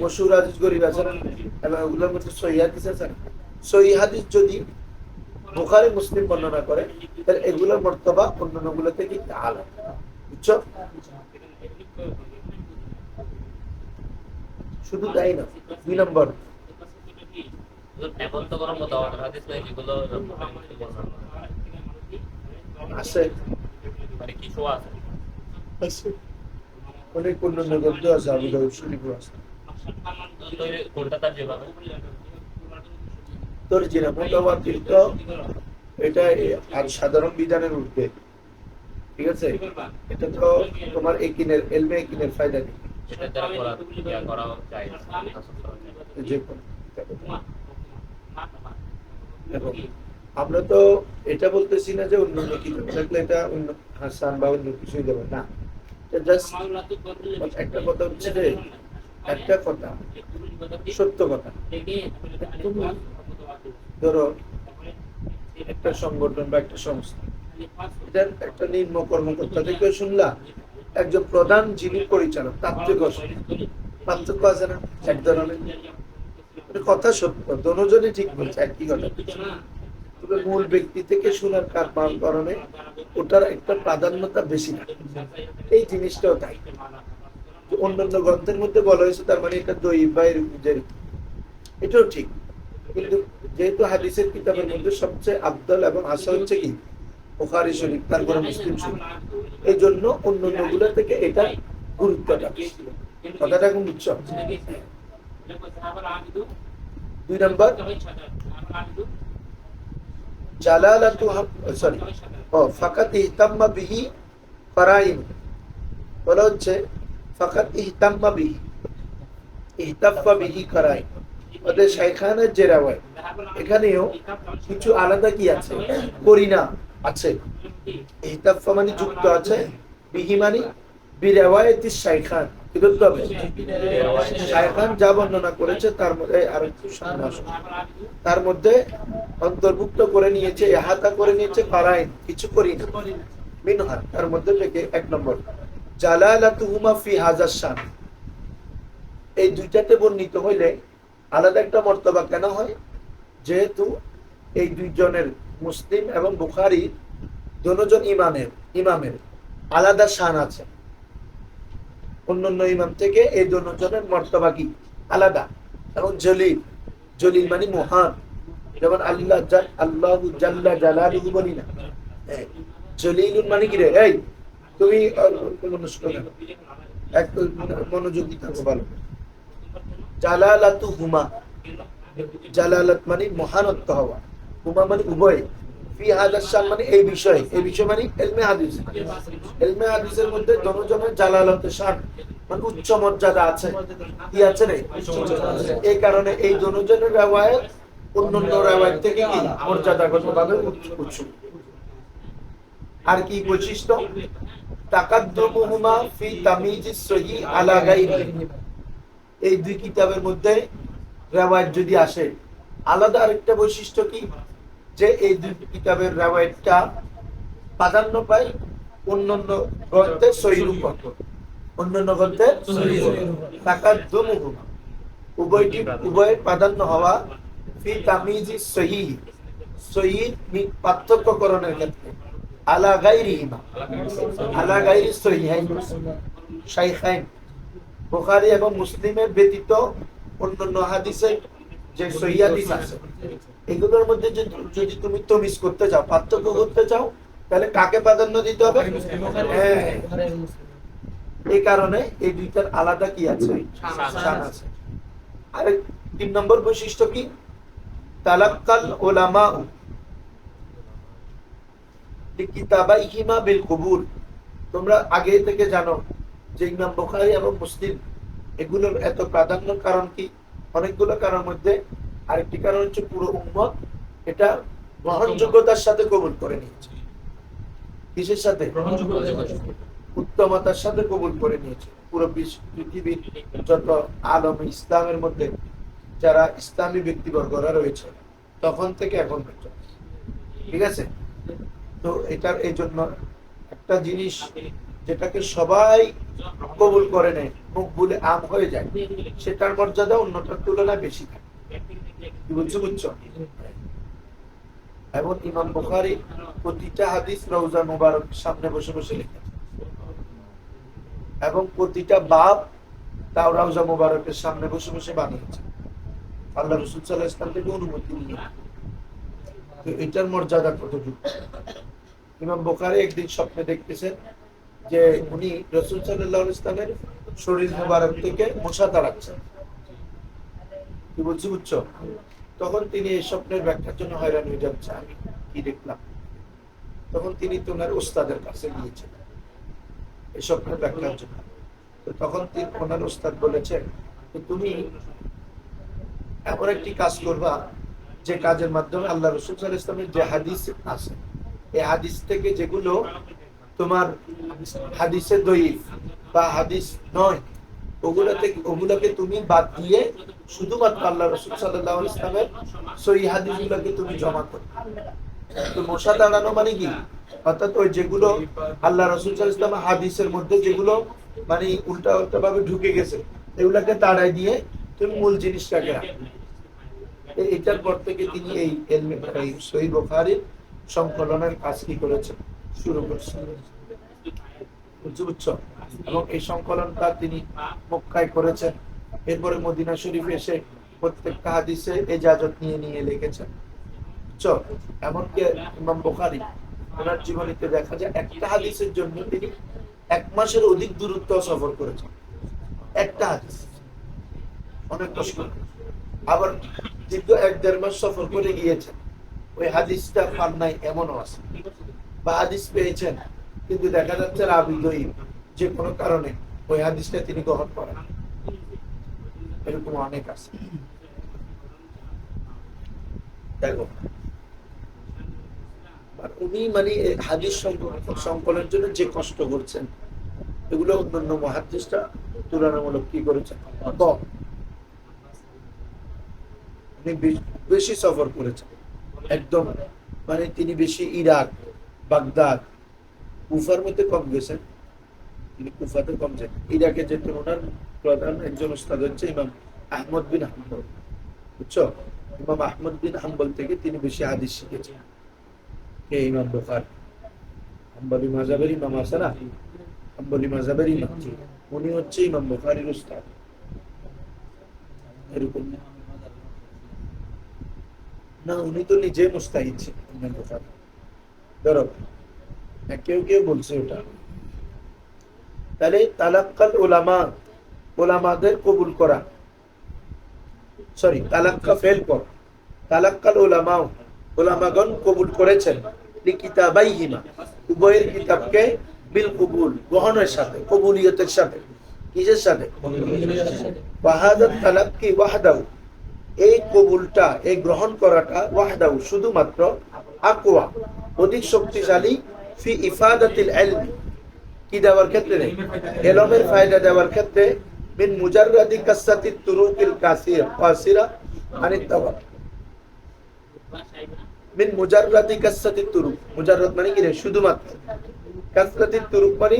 মশহুর হাদিস, গরীব আছে না, এবং ওগুলোর মধ্যে সহিহ হাদিস আছে না, সহিহ হাদিস যদি বুখারী মুসলিম বর্ণনা করে তাহলে এগুলোর মর্তবা অন্যান্যগুলো থেকে আলাদা। বুঝছো? শুধু তাই না, 2 নম্বর আছে অনেক অন্যান্য গ্রন্থ আছে, আবু দাউদ শরীফও আছে। তোর জিনা মুতাওয়াতির তো এটা আর সাধারণ বিধানের উঠবে, ঠিক আছে? এটা তো তোমার একিনের এলমে একিনের ফায়দা নেই, আমরা তো এটা বলতেছি না যে অন্য কিতাব থাকলে এটা অন্য হাসান বা অন্য কিছুই দেবে না। একটা কথা হচ্ছে যে একটা কথা সত্য কথা, তুমি ধরো একটা সংগঠন বা একটা সংস্থা, এটার একটা নিম্ন কর্মকর্তা থেকে শুনলা একজন প্রধান যিনি পরিচালক, তাত্ত্বিক পার্থক্য আছে না এক ধরনের? কথা সত্য, দুজনই ঠিক বলছে, একই কথা। তবে মূল ব্যক্তি থেকে শোনার কারণে ওটার একটা প্রাধান্যতা বেশি না, এই জিনিসটাও তাই। অন্যান্য গ্রন্থের মধ্যে বলা হয়েছে তার মানে এটা দঈফ বা এটাও ঠিক, কিন্তু যেহেতু হাদিসের কিতাবের মধ্যে সবচেয়ে আফদল এবং হাসান হচ্ছে কি বুখারী শরীফ, তারপরে মুসলিম শরীফ, এই জন্য অন্যান্য গুলো থেকে এটা গুরুত্বটা বেশি। কথাটা এখন বুঝছো? 2 নম্বর জালালাতু সরি ফাকাত ইহতাম্মা বিহি ফারাইন, বলা হচ্ছে ফাকাত ইহতাম্মা বিহি, ইহতাফা বিহি কারাইন, ওদের শাইখানের যে রাওয়ায় এখানেও কিছু আলাদা কি আছে, করিনা আছে। ইহতাফা মানে যুক্ত আছে, বিহি মানে বিরাওয়ায়াতি শাইখান, কি বলতে হবে? শাইখান যা বর্ণনা করেছে তার মধ্যে আরো তার মধ্যে অন্তর্ভুক্ত করে নিয়েছে, ইহাতা করে নিয়েছে কারাইন, কিছু করিনা মিনহা, তার মধ্যে থেকে 1 নম্বর জালালাতুহুমা ফি হাযাস শান, এই দুইটাতে বর্ণিত হইলে আলাদা একটা মর্তবা কেন হয়? যেহেতু এই দুইজনের, মুসলিম এবং বুখারী দুজন ইমামের আলাদা শান আছে। অন্যান্য ইমাম থেকে এই দুজনের মর্তবা কি আলাদা এবং জলিল। জলিল মানে মহান, যেমন আল্লাহ জাল্লা জালালুহু বলি না, জলিলুন মানে কি রে, এই তুমি একটু মনোযোগ দিতে হবে ভালো। জালালাতু হুমা, জালালাত মানে মহানত্ব হওয়া, হুমা মানে উভয়, ফি হাদাস শান মানে এই বিষয় মানে ইলমে হাদিস। ইলমে হাদিসের মধ্যে দুজনের জালালাতের শান মানে উচ্চ মর্যাদা আছে, কি আছে রে, এই কারণে এই দুজনের riwayat অন্যান্য riwayat থেকে কি মর্যাদাগতভাবে উচ্চ। আর কি বৈশিষ্ট্য, তাকাদ্দুমুহুমা ফি তামিজিস সহিহ আলা গায়রিহি, এই দুই কিতাবের মধ্যে riwayat যদি আসে, আলাদা আরেকটা বৈশিষ্ট্য কি, যে এই দুই কিতাবের riwayatটা প্রাধান্য পায় অন্যান্য গ্রন্থের সহিহর উপর। অন্যান্য গ্রন্থের তাকাদ্দুমুহুমা উভয়ের প্রাধান্য হওয়া, ফি তামিজিস সহিহ সহিহ পার্থক্যকরণের ক্ষেত্রে, আলা গায়রিহিমা আলা গায়রি সহিহাইন শাইখাইন, বুখারী এবং মুসলিমের ব্যতীত অন্যান্য হাদিসের যে সহিহ হাদিস আছে, এগুলোর মধ্যে যদি তুমি তমিজ করতে চাও, পার্থক্য করতে চাও, তাহলে কাকে প্রাধান্য দিতে হবে? এই কারণে এই দুইটার আলাদা কি আছে, শান আছে। আর 3 নম্বর বৈশিষ্ট্য কি, তালাক্কাল উলামা লিকিতাবাইহিমা বিল কবুল। তোমরা আগে থেকে জানো যে ইমাম বুখারী এবং মুসলিম এগুলোর এত প্রাধান্যের কারণ কি, অনেকগুলো কারণের মধ্যে আরেকটি কারণ হচ্ছে পুরো উম্মত এটা গ্রহণযোগ্যতার সাথে কবুল করে নিয়েছে। কিসের সাথে? উত্তমতার সাথে কবুল করে নিয়েছে। পুরো পৃথিবীর যত আলম ইসলামের মধ্যে যারা ইসলামী ব্যক্তিবর্গরা রয়েছে তখন থেকে এখন পর্যন্ত, ঠিক আছে। তো এটার এই জন্য একটা জিনিস যেটাকে সবাই কবুল করে নেয়, মুখ বলে আম হয়ে যায়, সেটার মর্যাদা অন্যটার তুলনায় বেশি থাকে। বুঝছো? এবং ইমাম বুখারী প্রতিটা হাদিস রওজা মুবারক সামনে বসে বসে লিখেন, এবং প্রতিটা বাব তাও রওজা মুবারকের সামনে বসে বসে বানিয়েছে, আল্লাহ রাসূল সাল্লাল্লাহু আলাইহি ওয়াসাল্লাম থেকে অনুমতি নিয়ে। তো এটার মর্যাদা কতটুকু। ইমাম বুখারী একদিন স্বপ্নে দেখতেছেন যে উনি রাসূল সাল্লাল্লাহু আলাইহি ওয়াসাল্লামের শরীর মুবারক থেকে মশা তাড়াচ্ছেন। কি বলছি বুঝছো? তখন তিনি এই স্বপ্নের ব্যাখ্যার জন্য হয়রান হয়ে যাচ্ছে, আমি কি দেখলাম। তখন তিনি ওনার ওস্তাদের কাছে গিয়েছেন এই স্বপ্নের ব্যাখ্যার জন্য। তো তখন তিনি ওনার ওস্তাদ বলেছেন যে তুমি এমন একটি কাজ করবা যে কাজের মাধ্যমে আল্লাহ রাসূল সাল্লাল্লাহু আলাইহি ওয়াসাল্লামের যে হাদিস আছে, এই হাদিস থেকে যেগুলো তোমার হাদিসে দঈফ বা হাদিস নয়, ওগুলোকে তুমি বাদ দিয়ে শুধুমাত্র আল্লাহ রাসূল সাল্লাল্লাহু আলাইহি ওয়াসাল্লামের সহিহ হাদিসগুলোকে তুমি জমা করো। তো মশা তাড়ানো মানে কি, অর্থাৎ ওই যেগুলো আল্লাহ রাসূল সাল্লাল্লাহু আলাইহি ওয়াসাল্লাম হাদিসের মধ্যে যেগুলো মানে উল্টা উল্টা ভাবে ঢুকে গেছে, এগুলাকে তাড়াই দিয়ে তুমি মূল জিনিসটাকে রাখো। এটার পর থেকে তিনি এই সহিহ বুখারীর সংকলনের কাজ কি করেছেন, শুরু করেছেন। বুঝছো? এবং এই সংকলনটা তিনি মক্কায় করেছেন, এরপরে মদিনা শরীফে এসে প্রত্যেকটা হাদিসে ইজাজত নিয়ে নিয়ে লিখেছেন। বুঝছো? এমনকি ইমাম বুখারী ওনার জীবনীতে দেখা যায় একটা হাদিসের জন্য তিনি 1 মাসের অধিক দূরত্ব সফর করেছেন। একটা হাদিস অনেক কষ্ট, আবার দীর্ঘ 1-1.5 মাস সফর করে গিয়েছেন, ওই হাদিসটা পান নাই এমনও আছে, বা হাদিস পেয়েছেন কিন্তু দেখা যাচ্ছে রাবী দঈফ, যে কোনো কারণে ওই হাদিসটা তিনি গ্রহণ করেন। এরকম অনেক আছে। দেখো, উনি মানে হাদিস সংকলনের জন্য যে কষ্ট করছেন, এগুলো অন্যান্য মুহাদ্দিসরা তুলনামূলক কি করেছেন, কম। উনি বেশি সফর করেছেন, একদম মানে তিনি বেশি ইরাক, বাগদাদ, কুফার মধ্যে কম গেছেন, তিনি কুফাতে কম যান। ইরাকে যেতেন ওনার প্রধান একজন উস্তাদ হচ্ছে ইমাম আহমদ বিন হাম্বল। বুঝছো? ইমাম আহমদ বিন হাম্বল থেকে তিনি বেশি হাদিস শিখেছেন। কে? ইমাম বুখারী। হাম্বলি মাযহাবের ইমাম আছে না, হাম্বলি মাযহাবের ইমাম, উনি হচ্ছে ইমাম বুখারীর উস্তাদ। এরকম না, উনি তো নিজে মুস্তাহিদ ছিলেন ইমাম বুখারী। ধরো কেউ কেউ বলছে ওটা। তাহলে তালাক্কাল উলামা, উলামাদের কবুল করা, সরি তালাক্কা ফেল কর, তালাক্কাল উলামা, উলামাগণ কবুল করেছেন লিকিতাবাইহিমা, উভয়ের কিতাবকে বিল কবুল, গ্রহণের সাথে, কবুলিয়তের সাথে। কিসের সাথে? ওয়াহাদাত তালাক্কি ওয়াহদাহু, এই কবুলটা, এই গ্রহণ করাটা, ওয়াহদাহু শুধুমাত্র, আকওয়া অধিক শক্তিশালী, ফি ইফাদাতিল ইলমি, কি দেওয়ার ক্ষেত্রে, ইলমের ফায়দা দেওয়ার ক্ষেত্রে, মিন মুজাররাদি কাসসাতিত তুরুকিল কাসিরা আনিত তাওয়াত, মিন মুজাররাদি কাসসাতিত তুরুক, মুজাররাদ মানে কি রে? শুধুমাত্র, কাসরাতিত তুরুক মানে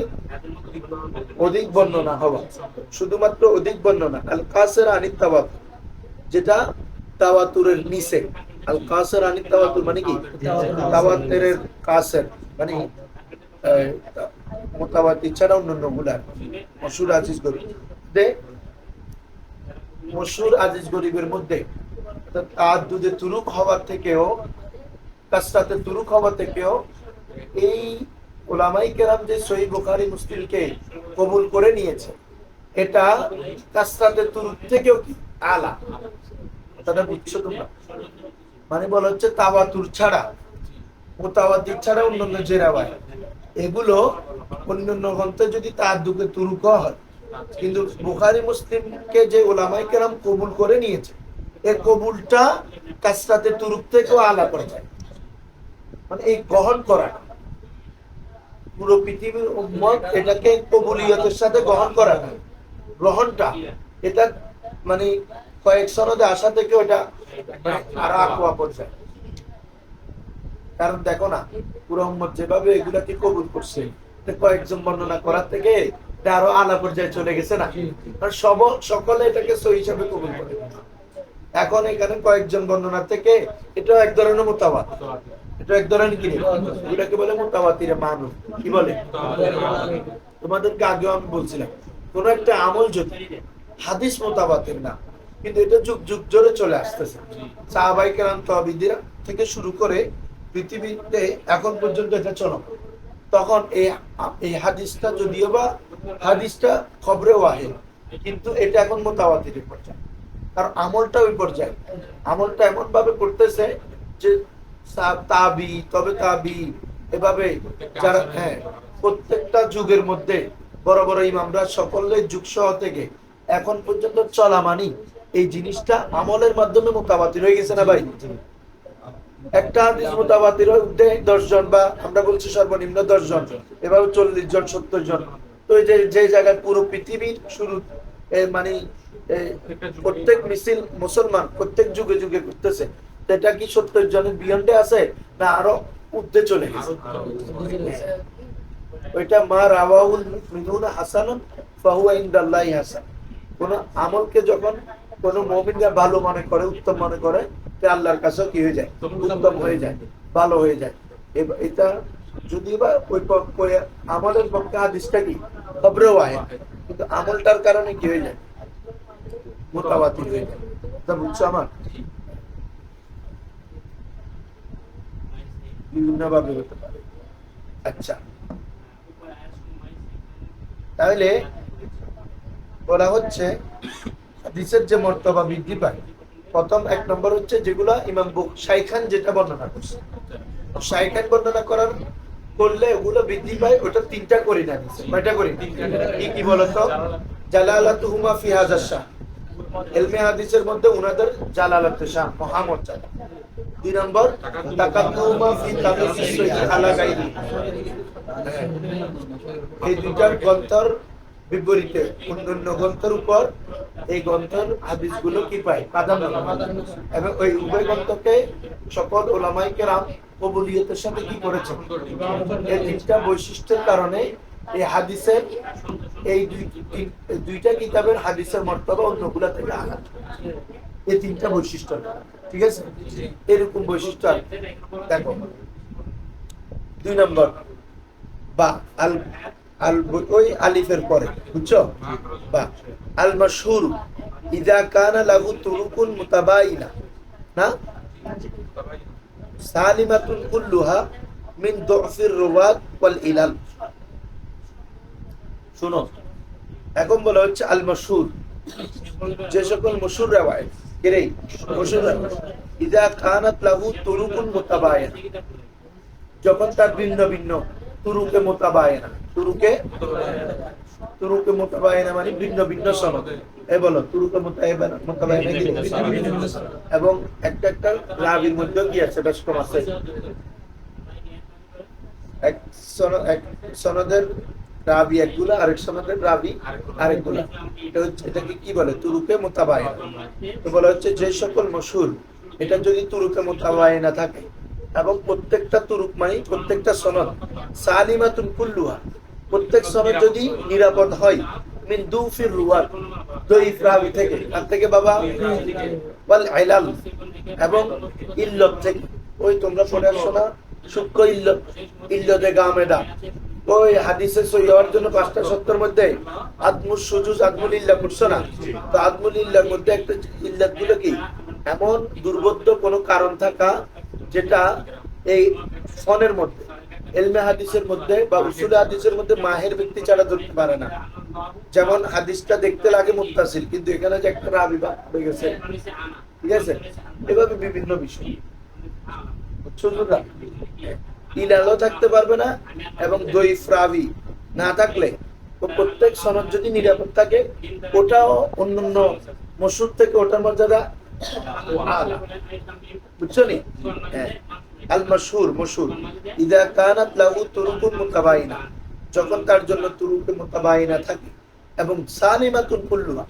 অধিক বর্ণনা হওয়া, শুধুমাত্র অধিক বর্ণনা, আল কাসিরা আনিত তাওয়াত, যেটা তাওয়াতুরের নিচে। আল কাসির আনিত তাওয়াতুর মানে কি? তাওয়াতুরের কাসির মানে মুতাওয়াতির ছাড়া অন্যান্য গুলা, মশহুর আজিজ গরিব দে, মশহুর আজিজ গরিবের মধ্যে তাআদ্দুদে তুরুক হওয়ার থেকেও, কাসরাতে তুরুক হওয়া থেকেও, এই উলামায়ে কেরাম যে সহিহ বুখারী মুসলিমকে কবুল করে নিয়েছে, এটা কাসরাতে তুরুক থেকেও কি আলা। কথাটা বুঝছো তোমরা? মানে বলা হচ্ছে তাওয়াতুর ছাড়া, মুতাওয়াতির ছাড়া অন্যান্য যে রাওয়ায়াত, এগুলো অন্যান্য গ্রন্থে যদি তাআদ্দুদে তুরুক হয়, কিন্তু বুখারী মুসলিমকে যে উলামায়ে কেরাম কবুল করে নিয়েছে, এই কবুলটা কাসরাতে তুরুক থেকেও আলা করে যায়। মানে এই গ্রহণ করা, পুরো পৃথিবীর উম্মত এটাকে কবুলিয়তের সাথে গ্রহণ করা না, গ্রহণটা এটা মানে কয়েক সনদে আসা থেকে ওটা আরো আকওয়া পর্যায়ে। কারণ দেখো না, পুরো উম্মত যেভাবে এগুলাকে কবুল করছে, কয়েকজন বর্ণনা করার থেকে এটা আরো আলা পর্যায়ে চলে গেছে না, কারণ সকলে এটাকে সহিহ হিসাবে কবুল করে। এখন এখানে কয়েকজন বর্ণনা থেকে এটা এক ধরনের মুতাওয়াত, এটা এক ধরনের কি, এটাকে বলে মুতাওয়াতির মানু, কি বলে? তোমাদেরকে আগেও আমি বলছিলাম, কোন একটা আমল যদি হাদিস মুতাওয়াতির না, কিন্তু এটা যুগ যুগ ধরে চলে আসতেছে, সাহাবায়ে কেরাম তাবিঈরা থেকে শুরু করে পৃথিবীতে এখন পর্যন্ত এটা চলো, তখন এই হাদিসটা যদিও বা হাদিসটা খবরে ওয়াহিদ, কিন্তু এটা এখন মুতাওয়াতিরের পর্যায়ে। কারণ আমলটা ওই পর্যায়ে, আমলটা এমন ভাবে করতেছে যে তাবি, তবে তাবি, এভাবে যারা, হ্যাঁ, প্রত্যেকটা যুগের মধ্যে বড় বড় ইমামরা সকলের যুগ সহ থেকে এখন পর্যন্ত চলামানি এই জিনিসটা আমলের মাধ্যমে মুতাওয়াতির হয়ে গেছে না ভাই? একটা হাদিস মুতাওয়াতির হতে 10 জন, বা আমরা বলছি সর্বনিম্ন 10 জন, এভাবে 40 জন 70 জন। তো এই যে জায়গায় পুরো পৃথিবীর শুরু মানে প্রত্যেক মিছিল মুসলমান প্রত্যেক যুগে যুগে করতেছে, এটা কি 70 জনের বিয়ন্ডে আছে না আরো ঊর্ধ্বে চলে গেছে? ওইটা মা রাওয়াহুল মুমিনুনা হাসানান ফাহুয়া ইনদাল্লাহি হাসান। কোন আমলকে যখন কোন মুমিনরা ভালো মনে করে, উত্তম মনে করে, তে আল্লাহর কাছেও কি হয়ে যায়? উত্তম হয়ে যায়, ভালো হয়ে যায়। এটা যদি বা ওই পক্ষে আমলের পক্ষে হাদিসটা কি খবরে ওয়াহিদ, কিন্তু আমলটার কারণে কি হয়ে যায়? মুতাওয়াতির হয়ে যায়। তা বুঝছো আমার? বিভিন্ন ভাবে হতে পারে। আচ্ছা, তাহলে বলা হচ্ছে হাদিসের যে মর্তবা বৃদ্ধি পায়, প্রথম 1 নম্বর হচ্ছে যেগুলা ইমাম শাইখান যেটা বর্ণনা করছে, শাইখান বর্ণনা করার করলে ওগুলো বৃদ্ধি পায়, ওটা 3টা করে না দিচ্ছে। কয়টা করে? কি কি বলতো? জালালাতুহুমা ফি হাযাস শাহ, ইলমে হাদিসের মধ্যে উনাদের জালালাতুল শাহ, মহামর্যাদা। 2 নম্বর তাকাদ্দুমা ফি তামিজিস সহিহ আলা গায়রি, এই দুইটার গ্রন্থের বিপরীতে অন্যান্য গ্রন্থের উপর এই গ্রন্থের হাদিসগুলো কি পায়? প্রাধান্য। এবং ওই উভয় গ্রন্থকে সকল উলামায়ে কেরাম কবুলিয়তের সাথে কি করেছেন? এই 3টা বৈশিষ্ট্যের কারণে এই হাদিসের এই দুইটা কিতাবের হাদিসের মর্তবা অন্যগুলা থেকে আলাদা। এই তিনটা বৈশিষ্ট্য, ঠিক আছে? এরকম বৈশিষ্ট্য দেখো। 2 নম্বর বা আল আল ওই আলিফের পরে, বুঝছো? বা আল মাশহুর ইযা কানা লাহু তুরুকুন মুতাবাইনা, না সালিমাতুন কুল্লুহা মিন দুফির রুওয়াত ওয়াল ইলাল। শুনো, এখন বলা হচ্ছে আল মাশহুর, যে সকল মশহুর রাওয়ায়াত, এর মশহুর ইযা কানাত লাহু তুরুকুন মুতাবাইনা, যখন তার ভিন্ন ভিন্ন তুরুকে মোতাবায়না, তুরুকে মোতাবায়না মানে ভিন্ন ভিন্ন সনদ। এই বলো তুরুকে মোতাবায়না কি? এবং একটা একটা রাবির মধ্যে কি আছে? বেশ কম আছে। এক সনদের রাবি একগুলা, আরেক সনদের রাবি আরেকগুলা। এটাকে কি বলে? তুরুকে মোতাবায়না। তো বলা হচ্ছে যে সকল মশহুর, এটা যদি তুরুকে মোতাবায়না থাকে এবং প্রত্যেকটা তুরুক মানে প্রত্যেকটা সনদ সালিমাতুন কুল্লুহা, প্রত্যেক সনদ যদি নিরাপদ হয় মিন দুফির রুওয়াত, দঈফ রাবি থেকে, তার থেকে বাবা ওয়াল ইলাল, এবং ইল্লত থেকে। ওই তোমরা পড়ে আসছো না সূক্ষ্ম ইল্লত, ইল্লতে গামেদা, ওই হাদিসে সহি হওয়ার জন্য 5টা শর্তের মধ্যে আদমুস সুজুজ আদমুল ইল্লাহ পড়ছো না? তো আদমুল ইল্লাহর মধ্যে একটা ইল্লাত গুলো কি? এমন দুর্বোধ্য কোনো কারণ থাকা যেটা এই ফনের মধ্যে, ইলমে হাদিসের মধ্যে বা উসুলে হাদিসের মধ্যে মাহের ব্যক্তি ছাড়া ধরতে পারে না। যেমন হাদিসটা দেখতে লাগে মুত্তাসিল, কিন্তু এখানে যে একটা রাবি বা হয়ে গেছে, ঠিক আছে? এভাবে বিভিন্ন বিষয় ইলালও থাকতে পারবে না, এবং দঈফ রাবি না থাকলে প্রত্যেক সনদ যদি নিরাপদ থাকে, ওটাও অন্যান্য মশহুর থেকে ওটার মর্যাদা আলা, বুঝছো নি? হ্যাঁ, আল মাশহুর, মশহুর ইযা কানাত লাহু তুরুকুন মুতাবাইনা, যখন তার জন্য তুরুকে মুতাবাইনা থাকে, এবং সালিমাতুন কুল্লুহা,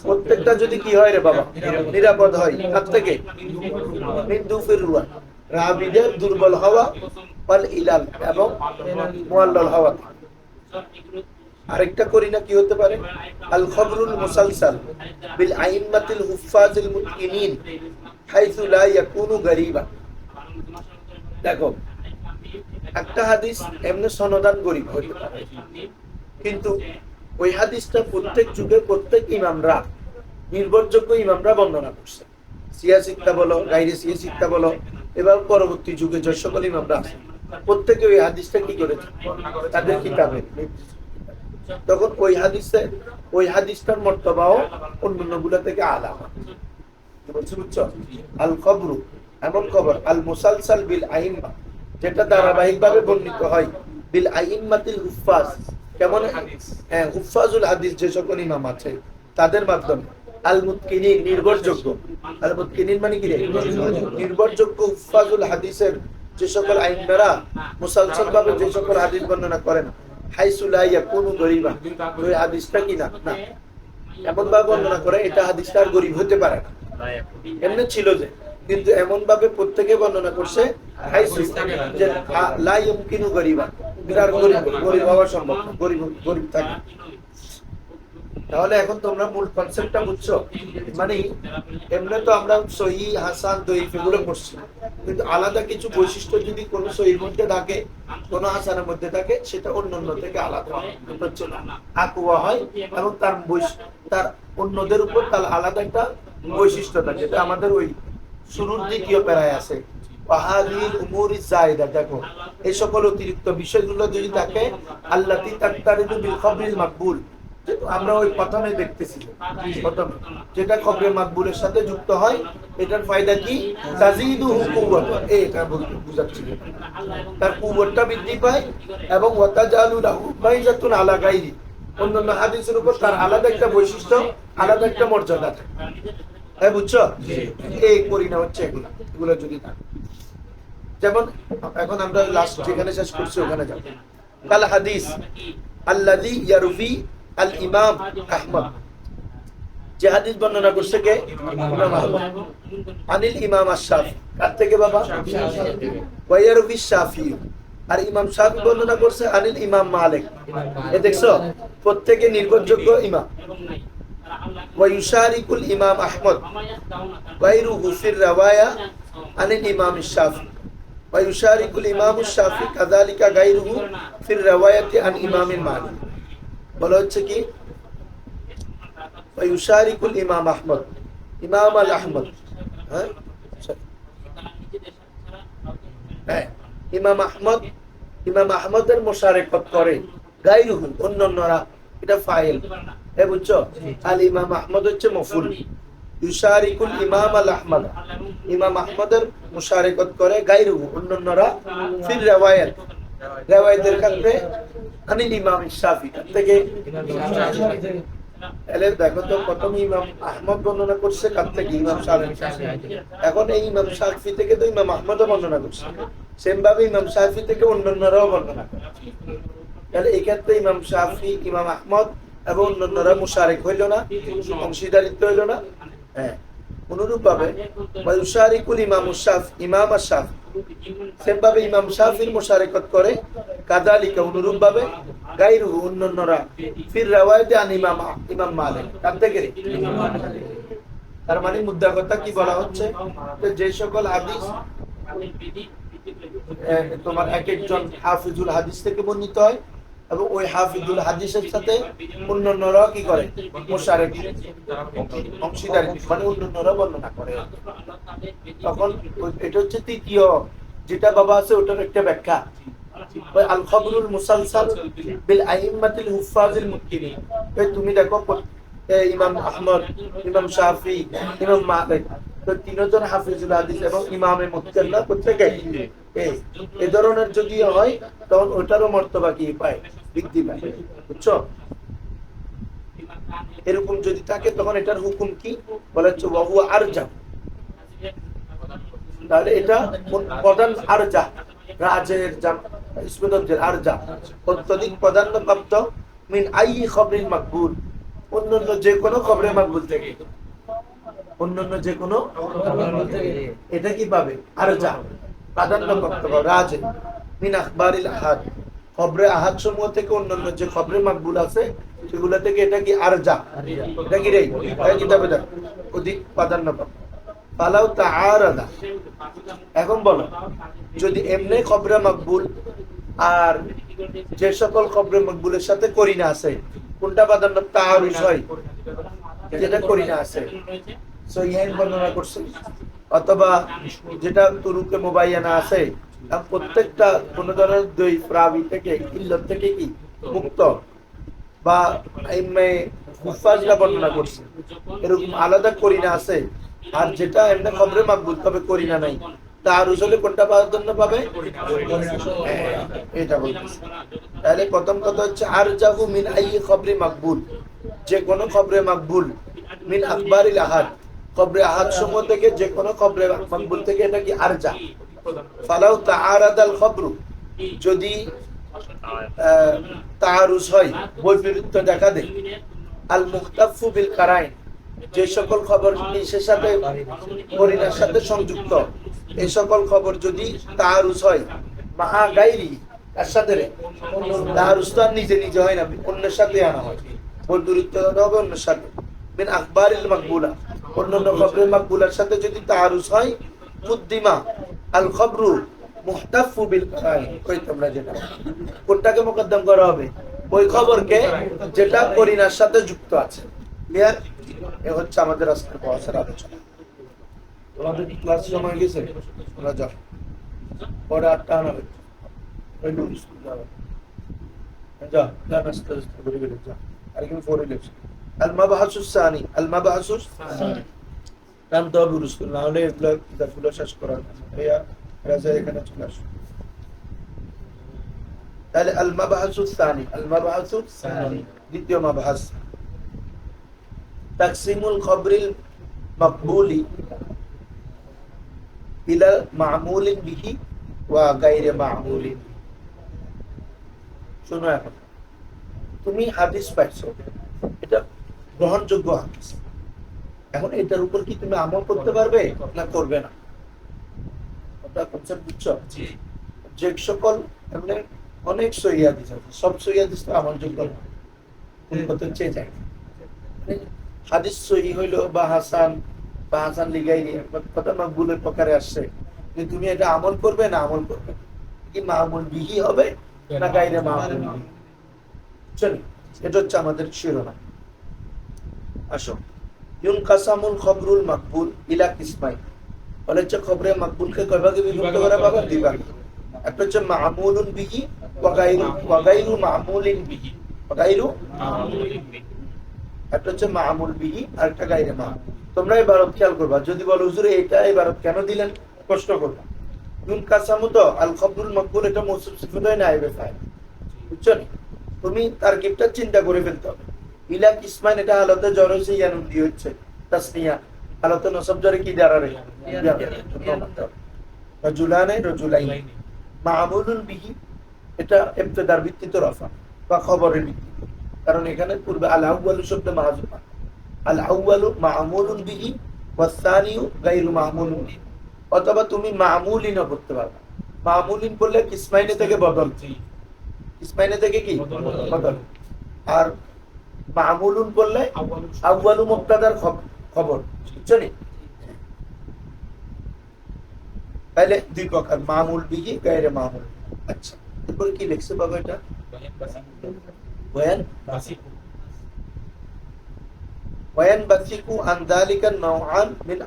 প্রত্যেকটা যদি কি হয় রে বাবা? নিরাপদ হয়। কার থেকে? মিন দুফির রুওয়াত, রাবিদের দুর্বল হওয়া, ওয়াল ইলাল, এবং মুআল্লাল হওয়া। আরেকটা করিনা কি হতে পারে? আল খবরুল মুসালসাল বিল আইম্মাতিল হুফাজিল মুতকিনিন হাইসু লা ইয়াকুনু গরীবা। দেখো, একটা হাদিস এমনি সনদান গরীব হতে পারে, কিন্তু ওই হাদিসটা প্রত্যেক যুগে প্রত্যেক ইমামরা, নির্ভরযোগ্য ইমামরা বর্ণনা করছে। সিয়াসিকতা বলো, গাইরে সিয়াসিকতা বলো, এবার পরবর্তী যুগে যে সকল ইমামরা আছে, প্রত্যেকে ওই হাদিসটা কি করেছে? তাদের কিতাবে। তখন ওই হাদিসটার মর্তবাও অন্যান্য গুলা থেকে আলাদা। বুঝছো? আল কবরু, এমন কবর, আল মুসালসাল বিল আইম্মা, যেটা ধারাবাহিক ভাবে বর্ণিত হয়, বিল আইম্মাতিল হুফাজ, কেমন? হ্যাঁ, হুফাজুল হাদিস যে সকল ইমাম আছে তাদের মাধ্যমে, আল মুতকিনিন, নির্ভরযোগ্য। আল মুতকিনিন মানে কি রে? নির্ভরযোগ্য হুফাজুল হাদিসের যে সকল আইম্মারা মুসালসাল ভাবে যে সকল হাদিস বর্ণনা করেন, হাইসু লা ইয়াকুনু গরীবা, ওই হাদিসটা কি না এমন ভাবে বর্ণনা করে এটা হাদিসটা আর গরীব হতে পারে না। এমনি ছিল যে, কিন্তু এমন ভাবে প্রত্যেকে বর্ণনা করছে হাইসু যে লা ইয়ামকিনু গরীবা, বিরাট গরীব হওয়া সম্ভব না, গরীব থাকে। তাহলে এখন তোমরা মূল কনসেপ্টটা বুঝছো? মানে এমনি তো আমরা সহিহ, হাসান, দঈফ এগুলো পড়ছি, কিন্তু আলাদা কিছু বৈশিষ্ট্য যদি কোনো সহির মধ্যে থাকে, কোনো হাসানের মধ্যে থাকে, সেটা অন্যান্য থেকে আলাদা হচ্ছে না, আকওয়া হয়, এবং তার অন্যদের উপর তার আলাদা একটা বৈশিষ্ট্য থাকে। যেটা আমাদের ওই শুরুর দ্বিতীয় প্যারায় আছে, ওয়াহাদিল উমুরি যায়দা। দেখো, এই সকল অতিরিক্ত বিষয়গুলো যদি থাকে, আল্লাতী তাকতারিদু বিল খবরিল মাকবুল, আমরা ওই প্রথমে দেখতেছি, প্রথমে যেটা খবরে মাকবুলের সাথে যুক্ত হয়, এটার ফায়দা কি? তাজিদুহু কুওয়াত, এটা বুঝাচ্ছি, তার কুওয়াতটা বৃদ্ধি পায়, এবং ওয়াতাজালু লাহু মাইজাতুন আলা গায়রি, অন্যান্য হাদিসের উপর তার আলাদা একটা বৈশিষ্ট্য, আলাদা একটা মর্যাদা থাকে। হ্যাঁ, বুঝছো? এই করিনা হচ্ছে এগুলো যদি থাকে। যেমন এখন আমরা লাস্ট যেখানে শেষ করছি ওখানে যাব। কাল হাদিস আল্লাযী ইয়ারুফি আল ইমাম আহমদ, যে হাদিস বর্ণনা করছে কে? ইমাম আহমদ। আনিল ইমাম আশ-শাফি, কার থেকে বাবা? ওয়া ইয়ারুফি শাফি, আর ইমাম শাফি বর্ণনা করছে আনিল ইমাম মালিক। এ দেখছো, প্রত্যেকে নির্ভরযোগ্য ইমাম। ويشارك الإمام أحمد غيره في الرواية عن الإمام الشافعي ويشارك الإمام الشافعي كذلك غيره في الرواية عن إمام مالك বলা হচ্ছে কি ويشارك الإمام أحمد إمام الأحمد ইমাম আহমদের মুশারাকত করে গায়রুহু অন্যান্যরা এটা ফাইল বুঝছো আল ইমাম আহমদ হচ্ছে মফউল ইউশারিকুল ইমাম আল আহমদ ইমাম আহমদের মুশারাকত করে গায়রুহু অন্যান্যরা ফির রিওয়ায়াতের ক্ষেত্রে আনিল ইমাম শাফি থেকে এলে দেখো তো প্রথম ইমাম আহমদ বর্ণনা করছে কার থেকে ইমাম শাফি এখন এই ইমাম শাফি থেকে তো ইমাম আহমদও বর্ণনা করছে সেম ভাবে ইমাম শাফি থেকে অন্যান্যরাও বর্ণনা করে তাহলে এই ক্ষেত্রে ইমাম শাফি ইমাম আহমদ এবং অন্যান্যরা মুশারিক হইল না অংশীদারিত্ব হইল না হ্যাঁ অনুরূপ ভাবে ওয়ায়ুশারিকুল ইমাম শাফি সেম ভাবে ইমাম শাফির মুশারিকত করে কাযালিকা অনুরূপ ভাবে গায়রুহু অন্যান্যরা ফির রিওয়ায়াতে আন ইমাম মালিক তার থেকে তার মানে মুদ্রা কথা কি বলা হচ্ছে যে সকল হাদিস তোমার এক একজন হাফিজুল হাদিস থেকে বর্ণিত হয় এবং ওই হাফিজুল হাদিসের সাথে অন্যান্যরা কি করে মুশারিক অংশীদারি মানে অন্যান্যরা বর্ণনা করে তখন এটা হচ্ছে তৃতীয় যেটা বাবা আছে ওটার একটা ব্যাখ্যা আল খবরুল মুসালসাল বিল আইম্মাতিল হুফাজিল মুকিরিন তুমি দেখো ইমাম আহমদ ইমাম শাফি ইমাম মালিক তো তিনজন হাফিজুল হাদিস এবং ইমামে মুত্তাল্লা প্রত্যেকে এই ধরনের যদি হয় তখন ওটারও মর্তবা কি পায় বৃদ্ধি পায় বুঝছো এরকম যদি থাকে তখন এটার হুকুম কি বলা হচ্ছে ওয়াহু আরজা তাহলে এটা প্রধান আরজা রাজের ইসমুদ্দিন আরজা অত্যধিক প্রাধান্যপ্রাপ্ত মিন আইয়ি খবরিল মাকবুল অন্যান্য যে কোনো খবরে মাকবুল থেকে অন্যান্য যে কোনো এটা কি পাবে আরজা প্রাধান্যপ্রাপ্ত রাজে মিন আখবারিল আহাদ খবরে আহাদ সমূহ থেকে অন্যান্য যে খবরে মাকবুল আছে সেগুলো থেকে এটা কি আরজা এটা কি রে কিতাবে দেখ অধিক প্রাধান্যপ্রাপ্ত ফালাউ তাআরাদা এখন বলো যদি এমনি খবরে মাকবুল আর যে সকল খবরে মাকবুলের সাথে করিনা আছে কোনটা প্রাধান্য তাআরুজ হয় যেটা করিনা আছে সহিহাইন বর্ণনা করছে অথবা যেটা তুরুকে মুবাইয়ানা আছে প্রত্যেকটা কোন ধরনের দুই রাবি থেকে ইল্লত থেকে কি মুক্ত বা ইমামে মুফাজ্জিলা বর্ণনা করছে এরকম আলাদা করিনা আছে আর যেটা এমনি খবরে মাকবুল তবে করিনা নাই তার উজলে কোনটা প্রাধান্য পাবে এটা বলতেছে তাহলে প্রথম কথা হচ্ছে আরজাহু মিন আইয়ি খবরি মাকবুল যে কোন খবরে মাকবুল মিন আখবারিল আহাদ খবরে আহাদ সমূহ থেকে যে কোন খবরে মাকবুল থেকে এটা কি আরজা ফালাউ তাআরাদাল খবরু যদি তাআরুজ হয় বৈপরীত্য দেখা দেয় আল মুখতাফু বিল কারাইন যে সকল খবর কিসের সাথে করিনার সাথে সংযুক্ত এই সকল খবর যদি তাআরুজ হয় মাহা গায়রি তার সাথে তাআরুজ তো নিজে নিজে হয় না অন্যের সাথে আনা হয় বৈপরীত্য হবে অন্যের সাথে মিন আখবারিল মাকবুলা অন্যান্য খবরের মাকবুলার সাথে যদি তাআরুজ হয় মুদ্দিমা আল খবরু মুহতাফু বিল কারাইন কই তোমরা যেটা কোনটাকে মুকদ্দম করা হবে ওই খবরকে যেটা করিনার সাথে যুক্ত আছে ক্লিয়ার এ হচ্ছে আমাদের আজকের ক্লাসের আলোচনা তোমাদের কি ক্লাস সময় গেছে তোমরা যাও পরে 8টা আনাবে ওই লুজ যাও না নাস্তা করে গেলে যাও আর কি ফোরে লেখছ আল মাবহাসুস সানি আল মাবহাসুস সানি নাম তো আবু রুসুল না হলে এগুলো শেষ করার ভাইয়া রাজা এখানে চলে আসো তাহলে আল মাবহাসুস সানি আল মাবহাসুস সানি দ্বিতীয় মাবহাস তাকসিমুল খবরিল মাকবুলি ইলা মা'মুলিন বিহি ওয়া গায়রে মা'মুলিন শোনো এখন তুমি হাদিস পাইছো এটা গ্রহণযোগ্য হাদিস এখন এটার উপর কি তুমি আমল করতে পারবে না করবে না ওটা কনসেপ্ট বুঝছো যে সকল এমনি অনেক সহিহ হাদিস আছে সব সহিহ হাদিস তো আমলযোগ্য না কোন কথা চেয়ে যায় হাদিস সহি হইলো বা হাসান লিগাইনি কথা মাকবুলের প্রকারে আসছে, যে তুমি এটা আমল করবে না আমল করবে, কি মামুল বিহি হবে না গাইরে মামুল বিহি। চলি, এটা হচ্ছে আমাদের শিরোনাম। আসো, ইউন কাসামুল খবরুল মাকবুল ইলা কিসমাই, বলে হচ্ছে খবরে মাকবুলকে কয় ভাগে বিভক্ত করা পাবেন? দুই ভাগে। একটা হচ্ছে মামুলুন বিহি ওয়া গায়রু মামুলিন বিহি, একটা হচ্ছে মামুল বিহি আর একটা গায়রে মামুল। তোমরা ইবারত খেয়াল করবা, যদি বলো হুজুর এটা ইবারত কেন দিলেন, কষ্ট করবা। ইউন কাসামু তো আল খবরুল মাকবুল, এটা মৌসুফ সিফাত হয় না, আইবে ফাইল, বুঝছো নি? তুমি তারকিবটা চিন্তা করে ফেলতে হবে। ইলা কিসমাইন, এটা হালতে জ্বর হয়েছে ইয়ানুন দিয়ে হচ্ছে তাসনিয়া, হালতে নসব জ্বরে কি দ্বারা রে রাজুলানে রাজুলাইনি। মামুলুন বিহি, এটা ইবতিদার ভিত্তিতে রফা বা খবরের ভিত্তিতে, কারণ এখানে পূর্বে আল আউয়ালু শব্দ মাহজুফা, আল আউয়ালু মামুলুন বিহি ওয়াস সানিউ গায়রু মামুলুন বিহি। অথবা তুমি মামুলিনও করতে পারবে। মামুলিন বললে কিসমাইনে থেকে বদল, কিসমাইনে থেকে কি বদল, আর মামুলুন বললে আউয়ালু মুবতাদার খবর, বুঝছো নি? তাহলে দুই প্রকার, মামুল বিহি গায়রে মামুল। আচ্ছা, এরপরে কি লিখছে বাবা? এটা বয়ান বাসিকু আন যালিকা নাওআন মিন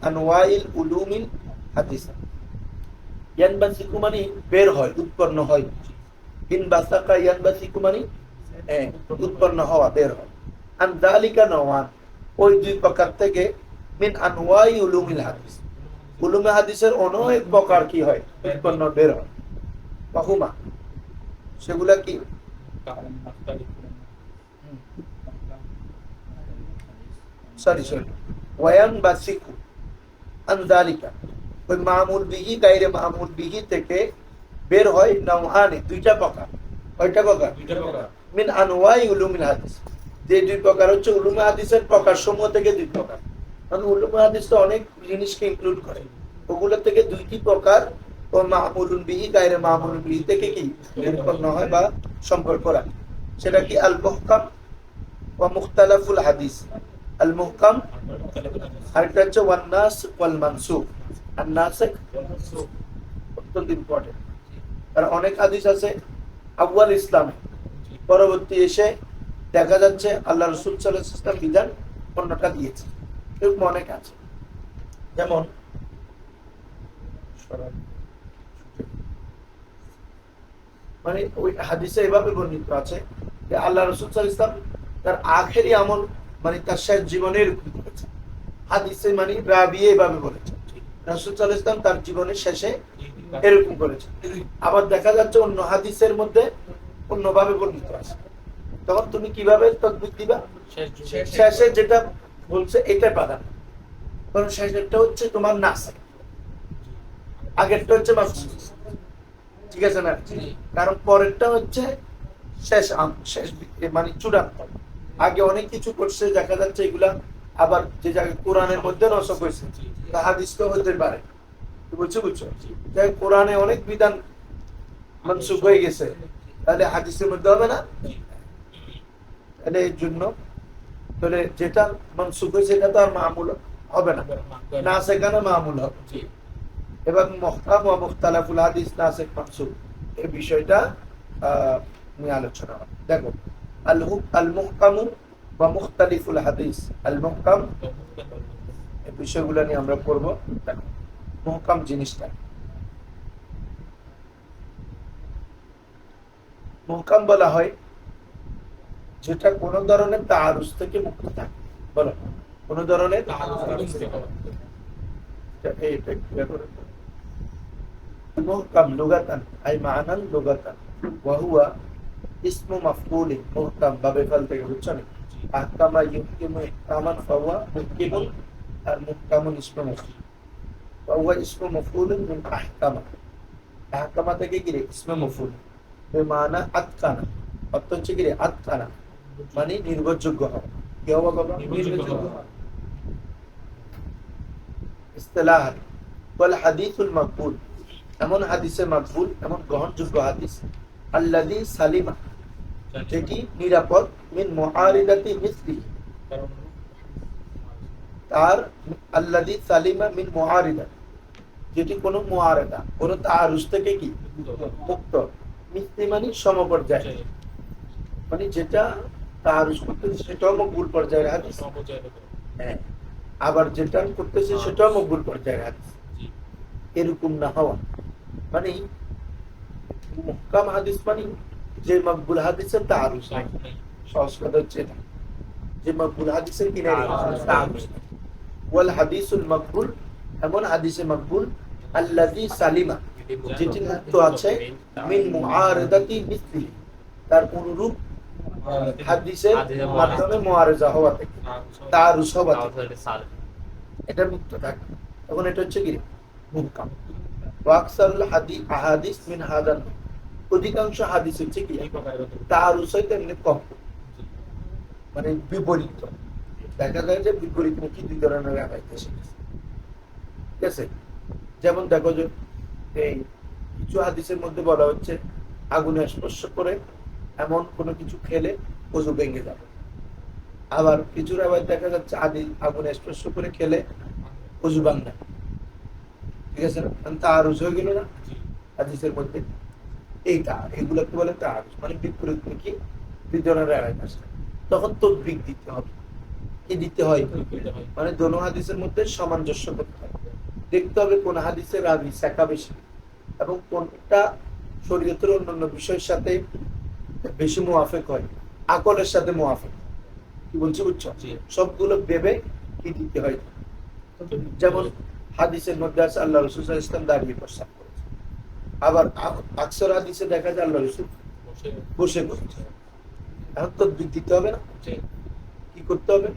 আনওয়াইল উলুমিল হাদিস। ইয়ান বাসিকু মানে বের হয়, উৎপন্ন হয়। ইন বাসাকা ইয়ান বাসিকু মানে উৎপন্ন হওয়া, বের হয়। আন যালিকা নাওআন, ওই দুই প্রকার থেকে, মিন আনওয়াই উলুমিল হাদিস, উলুমে হাদিসের অনেক প্রকার কি হয়, উৎপন্ন বের হয়। বাহুমা, সেগুলা কি? সরি ওয়ায়ান বাসিকু আন যালিকা, ওই মামুল বিহি গায়রে মামুল বিহি থেকে বের হয় নাওআনে, দুইটা প্রকার। কয়টা প্রকার? মিন আনওয়াই উলুমিল হাদিস, যে দুই প্রকার হচ্ছে উলুমে হাদিসের প্রকার সমূহ থেকে দুই প্রকার। কারণ উলুমে হাদিস তো অনেক জিনিসকে ইনক্লুড করে, ওগুলো থেকে দুইটি প্রকার ও মামুলুন বিহি গায়রে মামুলুন বিহি থেকে কি উৎপন্ন হয় বা সম্পর্ক রাখে। সেটা কি? আল মুহকাম ওয়া মুখতালাফুল হাদিস। আল মুহকাম, আরেকটা হচ্ছে ওয়ান নাসিখ ওয়াল মানসুখ। আর নাসিখ অত্যন্ত ইম্পর্টেন্ট, কারণ অনেক হাদিস আছে আউয়াল ইসলামে, পরবর্তী এসে দেখা যাচ্ছে আল্লাহ রাসূল সাল্লাল্লাহু আলাইহি ওয়াসাল্লাম বিধান অন্যটা দিয়েছে, এরকম অনেক আছে। যেমন মানে ওই হাদিসে এভাবে বর্ণিত আছে যে আল্লাহ রাসূল সাল্লাল্লাহু আলাইহি ওয়াসাল্লাম তার আখেরি আমল মানে তার শেষ জীবনের করেছে। হাদিসে মানে রাবি এভাবে বলেছে, রাসূল সাল্লাল্লাহু আলাইহি ওয়াসাল্লাম তার জীবনের শেষে এরকম করেছে। আবার দেখা যাচ্ছে অন্য হাদিসের মধ্যে অন্যভাবে বর্ণিত আছে। তখন তুমি কিভাবে তদবির দিবা? শেষে যেটা বলছে এটা প্রাধান্য, কারণ শেষেরটা হচ্ছে তোমার নাসিখ, আগেরটা হচ্ছে মানসুখ, ঠিক আছে না? কারণ পরেরটা হচ্ছে শেষ মানে চূড়ান্ত। আগে অনেক কিছু করছে, দেখা যাচ্ছে এগুলা আবার যে জায়গায় কোরআনের মধ্যে নসখ হয়েছে, তা হাদিস তো হতে পারে, বুঝছো? যাই কোরআনে অনেক বিধান মানসুখ হয়ে গেছে, তাহলে হাদিসের মধ্যে হবে না। তাহলে এর জন্য তাহলে যেটা মানসুখ হয়েছে এটা তো আর মামুল হবে না, না সেখানে মামুল হবে। এবং মুহকাম ওয়া মুখতালাফুল হাদিস, নাসিখ মানসুখ, এই বিষয়টা নিয়ে আলোচনা হবে। দেখো, আল মুহকামু ওয়া মুখতালিফুল হাদিস, আল মুহকাম, এই বিষয়গুলো নিয়ে আমরা পড়ব। দেখো, মুহকাম জিনিসটা, মুহকাম বলা হয় যেটা কোন ধরনের তাআরুজ থেকে মুক্ত থাকে। বলো, কোন ধরনের মুহকাম লুগাতান আই মানান লুগাতান ওয়া হুয়া ইসমু মাফউল। মুহকাম বাবে ফাল থেকে, বুঝছো না? আহকামা ইহকিমু ইহকামান ফাহুয়া মুহকিমুন, আর মুহকামুন ইসমু মাফউল, ফাহুয়া ইসমু মাফউলুন মিন আহকামা। আহকামা থেকে কি রে? ইসমু মাফউল, বেমানা আতকানা, অর্থ হচ্ছে কি রে? আতকানা মানে নির্ভরযোগ্য হওয়া। কি হওয়া বাবা? নির্ভরযোগ্য হওয়া। ইসতিলাহ ওয়াল হাদিসুল মাকবুল, এমন হাদিসে মাকবুল, এমন গ্রহণযোগ্য হাদিস, আল্লাযী সালিমা, যেটি নিরাপদ, মিন মুআরিদাতি মিসলি, তার আল্লাযী সালিমা মিন মুআরিদা, যেটি কোনো মুআরিদা, কোনো তাআরুজ থেকে কি মুক্ত। মিসলি মানে সমপর্যায়ে, মানে যেটা তাআরুজ করতেছে সেটাও মকবুল পর্যায়ের হাদিস, হ্যাঁ, আবার যেটা করতেছে সেটাও মকবুল পর্যায়ের হাদিস। এরকম না হওয়া মানে মুহকাম হাদিস মানে যে মকবুল হাদিসের তাআরুজ নাই। সহজ কথা হচ্ছে এটা, যে মকবুল হাদিসের কি নাই তাআরুজ। ওয়াল হাদিসুল মকবুল, এমন হাদিসে মকবুল আল্লাযী সালিমা, যেটি মুক্ত আছে মিন মুআরিদাতি মিসলি, তার অনুরূপ হাদিসের মাধ্যমে মুআরিজা হওয়া থেকে, তাআরুজ হওয়া থেকে, এটা মুক্ত থাকে, তখন এটা হচ্ছে কি মুহকাম। ওয়া আকসারুল আহাদিস মিন হাদান, অধিকাংশ হাদিস হচ্ছে কি তাআরুজ হইতে এমনি কম, মানে বিপরীত। দেখা যায় যে বিপরীত মুখী দুই ধরনের রাখাইতে শিখেছে, ঠিক আছে। যেমন দেখো যে এই কিছু হাদিসের মধ্যে বলা হচ্ছে আগুনে স্পর্শ করে এমন কোনো কিছু খেলে ওযু ভেঙে যাবে, আবার কিছু রাওয়ায়াত দেখা যাচ্ছে আগুনে স্পর্শ করে খেলে ওযু ভাঙে না, ঠিক আছে না, তাআরুজ হয়ে গেল না হাদিসের মধ্যে। এগুলোকে বলে তাআরুজ, মানে বিপরীত মুখী দুই ধরনের রাখাইতে আসে। তখন তদবিক দিতে হবে, কি দিতে হয়, মানে দোনো হাদিসের মধ্যে সামঞ্জস্য করতে হবে, দেখতে হবে কোন হাদিসের রাবী শাখা বেশি এবং কোনটা শরীয়তের অন্যান্য বিষয়ের সাথে বেশি মুআফিক হয়, আকলের সাথে মুআফিক, কি বলছি বুঝছো, সবগুলো ভেবে কি দিতে হয়। যেমন হাদিসের মধ্যে আছে আল্লাহ রাসূল সাল্লাল্লাহু আলাইহি ওয়াসাল্লাম দাঁড়িয়ে প্রস্রাব করেছে, আবার আকসার হাদিসে দেখা যায় আল্লাহ রাসূল বসে করেছে। এখন তো দিতে হবে না, কি করতে হবে,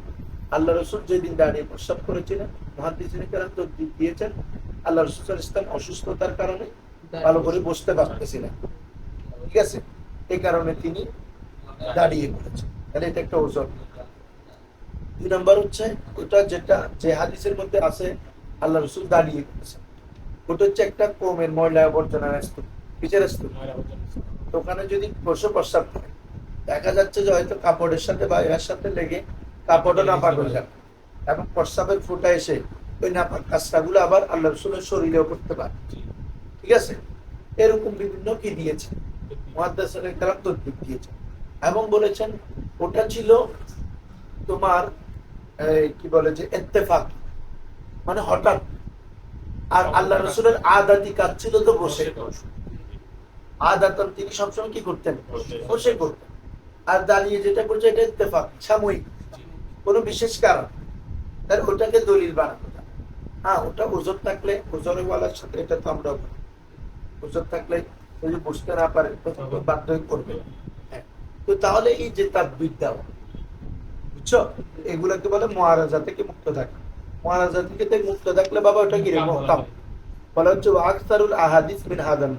আল্লাহ রাসূল যেদিন দাঁড়িয়ে প্রস্রাব করেছিলেন মুহাদ্দিসিনে কেরাম তো দিয়েছেন আল্লাহ রাসূল সাল্লাল্লাহু আলাইহি ওয়াসাল্লাম অসুস্থতার কারণে ভালো করে বসতে পারতেছিলেন, ঠিক আছে, এই কারণে তিনি দাঁড়িয়ে করেছেন, তাহলে এটা একটা ওজন। 2 নাম্বার হচ্ছে ওটা যেটা যে হাদিসের মধ্যে আছে আল্লাহ রাসূল দাঁড়িয়ে করেছেন, ওটা হচ্ছে একটা কওমের ময়লা আবর্জনার স্তূপ, পিছের স্তূপ, তো ওখানে যদি বসে প্রস্রাব করে দেখা যাচ্ছে যে হয়তো কাপড়ের সাথে বা এর সাথে লেগে কাপড়ও নাপাক হয়ে যাবে এবং প্রস্রাবের ফোঁটা এসে ওই নাপাক কাজটাগুলো আবার আল্লাহ রাসূলের শরীরেও করতে পারে, ঠিক আছে। এরকম বিভিন্ন কি দিয়েছে মুহাদ্দিসিনে কেরাম তদবির দিয়েছেন এবং বলেছেন ওটা ছিল তোমার কি বলে যে ইত্তেফাক, মানে হঠাৎ, আর আল্লাহ রাসূলের আদাতি কাজ ছিল তো বসে, আদাতন তিনি সবসময় কি করতেন, বসে করতেন, আর দাঁড়িয়ে যেটা করছে এটা ইত্তেফাক, সাময়িক, কোনো বিশেষ কারণ, তার ওটাকে দলিল বানানো যায়। হ্যাঁ, ওটা ওজন থাকলে ওজনের ওয়ালার সাথে এটা তো আমরা ওজন থাকলে যদি বুঝতে না পারে বাধ্য করবে, হ্যাঁ, তো তাহলে এই যে তাদবির দেওয়া, বুঝছো, এগুলাকে বলে মুআরাজা থেকে মুক্ত থাকে। মুআরাজা থেকে মুক্ত থাকলে বাবা ওটা কি রে মুহকাম বলা হচ্ছে। আকসারুল আহাদিস মিন হাদান,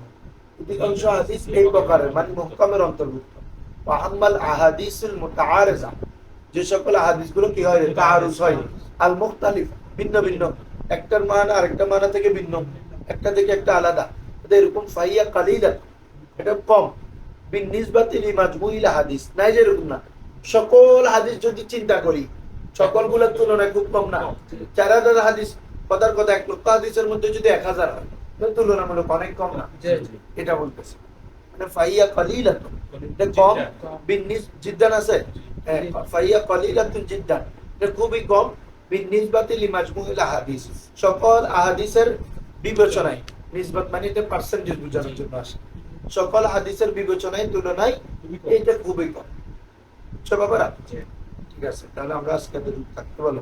অধিকাংশ হাদিস এই প্রকারের, মানে মুহকামের অন্তর্ভুক্ত। ওয়া আম্মাল আহাদিসুল মুতাআরিজা, যে সকল হাদিসগুলো কি হয় তাআরুজ হয়, আল মুখতালিফ, ভিন্ন ভিন্ন, একটার মান আরেকটা মানা থেকে ভিন্ন, একটা থেকে একটা আলাদা, এরকম ফাইয়া কালিলা, এটা কম, বিন নিসবাতি লিমাজমুইল হাদিস, নাই যে এরকম না, সকল হাদিস যদি চিন্তা করি সকলগুলোর তুলনায় খুব কম না। 4000 হাদিস, কথার কথা 1 লক্ষ হাদিসের মধ্যে যদি 1000 হয় তুলনামূলক অনেক কম না, এটা বলতেছে, মানে ফাইয়া কালিলা, এটা কম, বিন নিস জিদ্দান আছে, ফাইয়া কালিলাতুন জিদ্দান, এটা খুবই কম, বিন নিসবাতি লিমাজমুইল হাদিস, সকল আহাদিসের বিবেচনায়, নিসবাত মানে এটা পার্সেন্টেজ বোঝানোর জন্য আসে, সকল হাদিসের বিবেচনায় তুলনায় এটা খুবই কম, বুঝছো বাবারা, ঠিক আছে। তাহলে আমরা আজকে থাকতে বলো।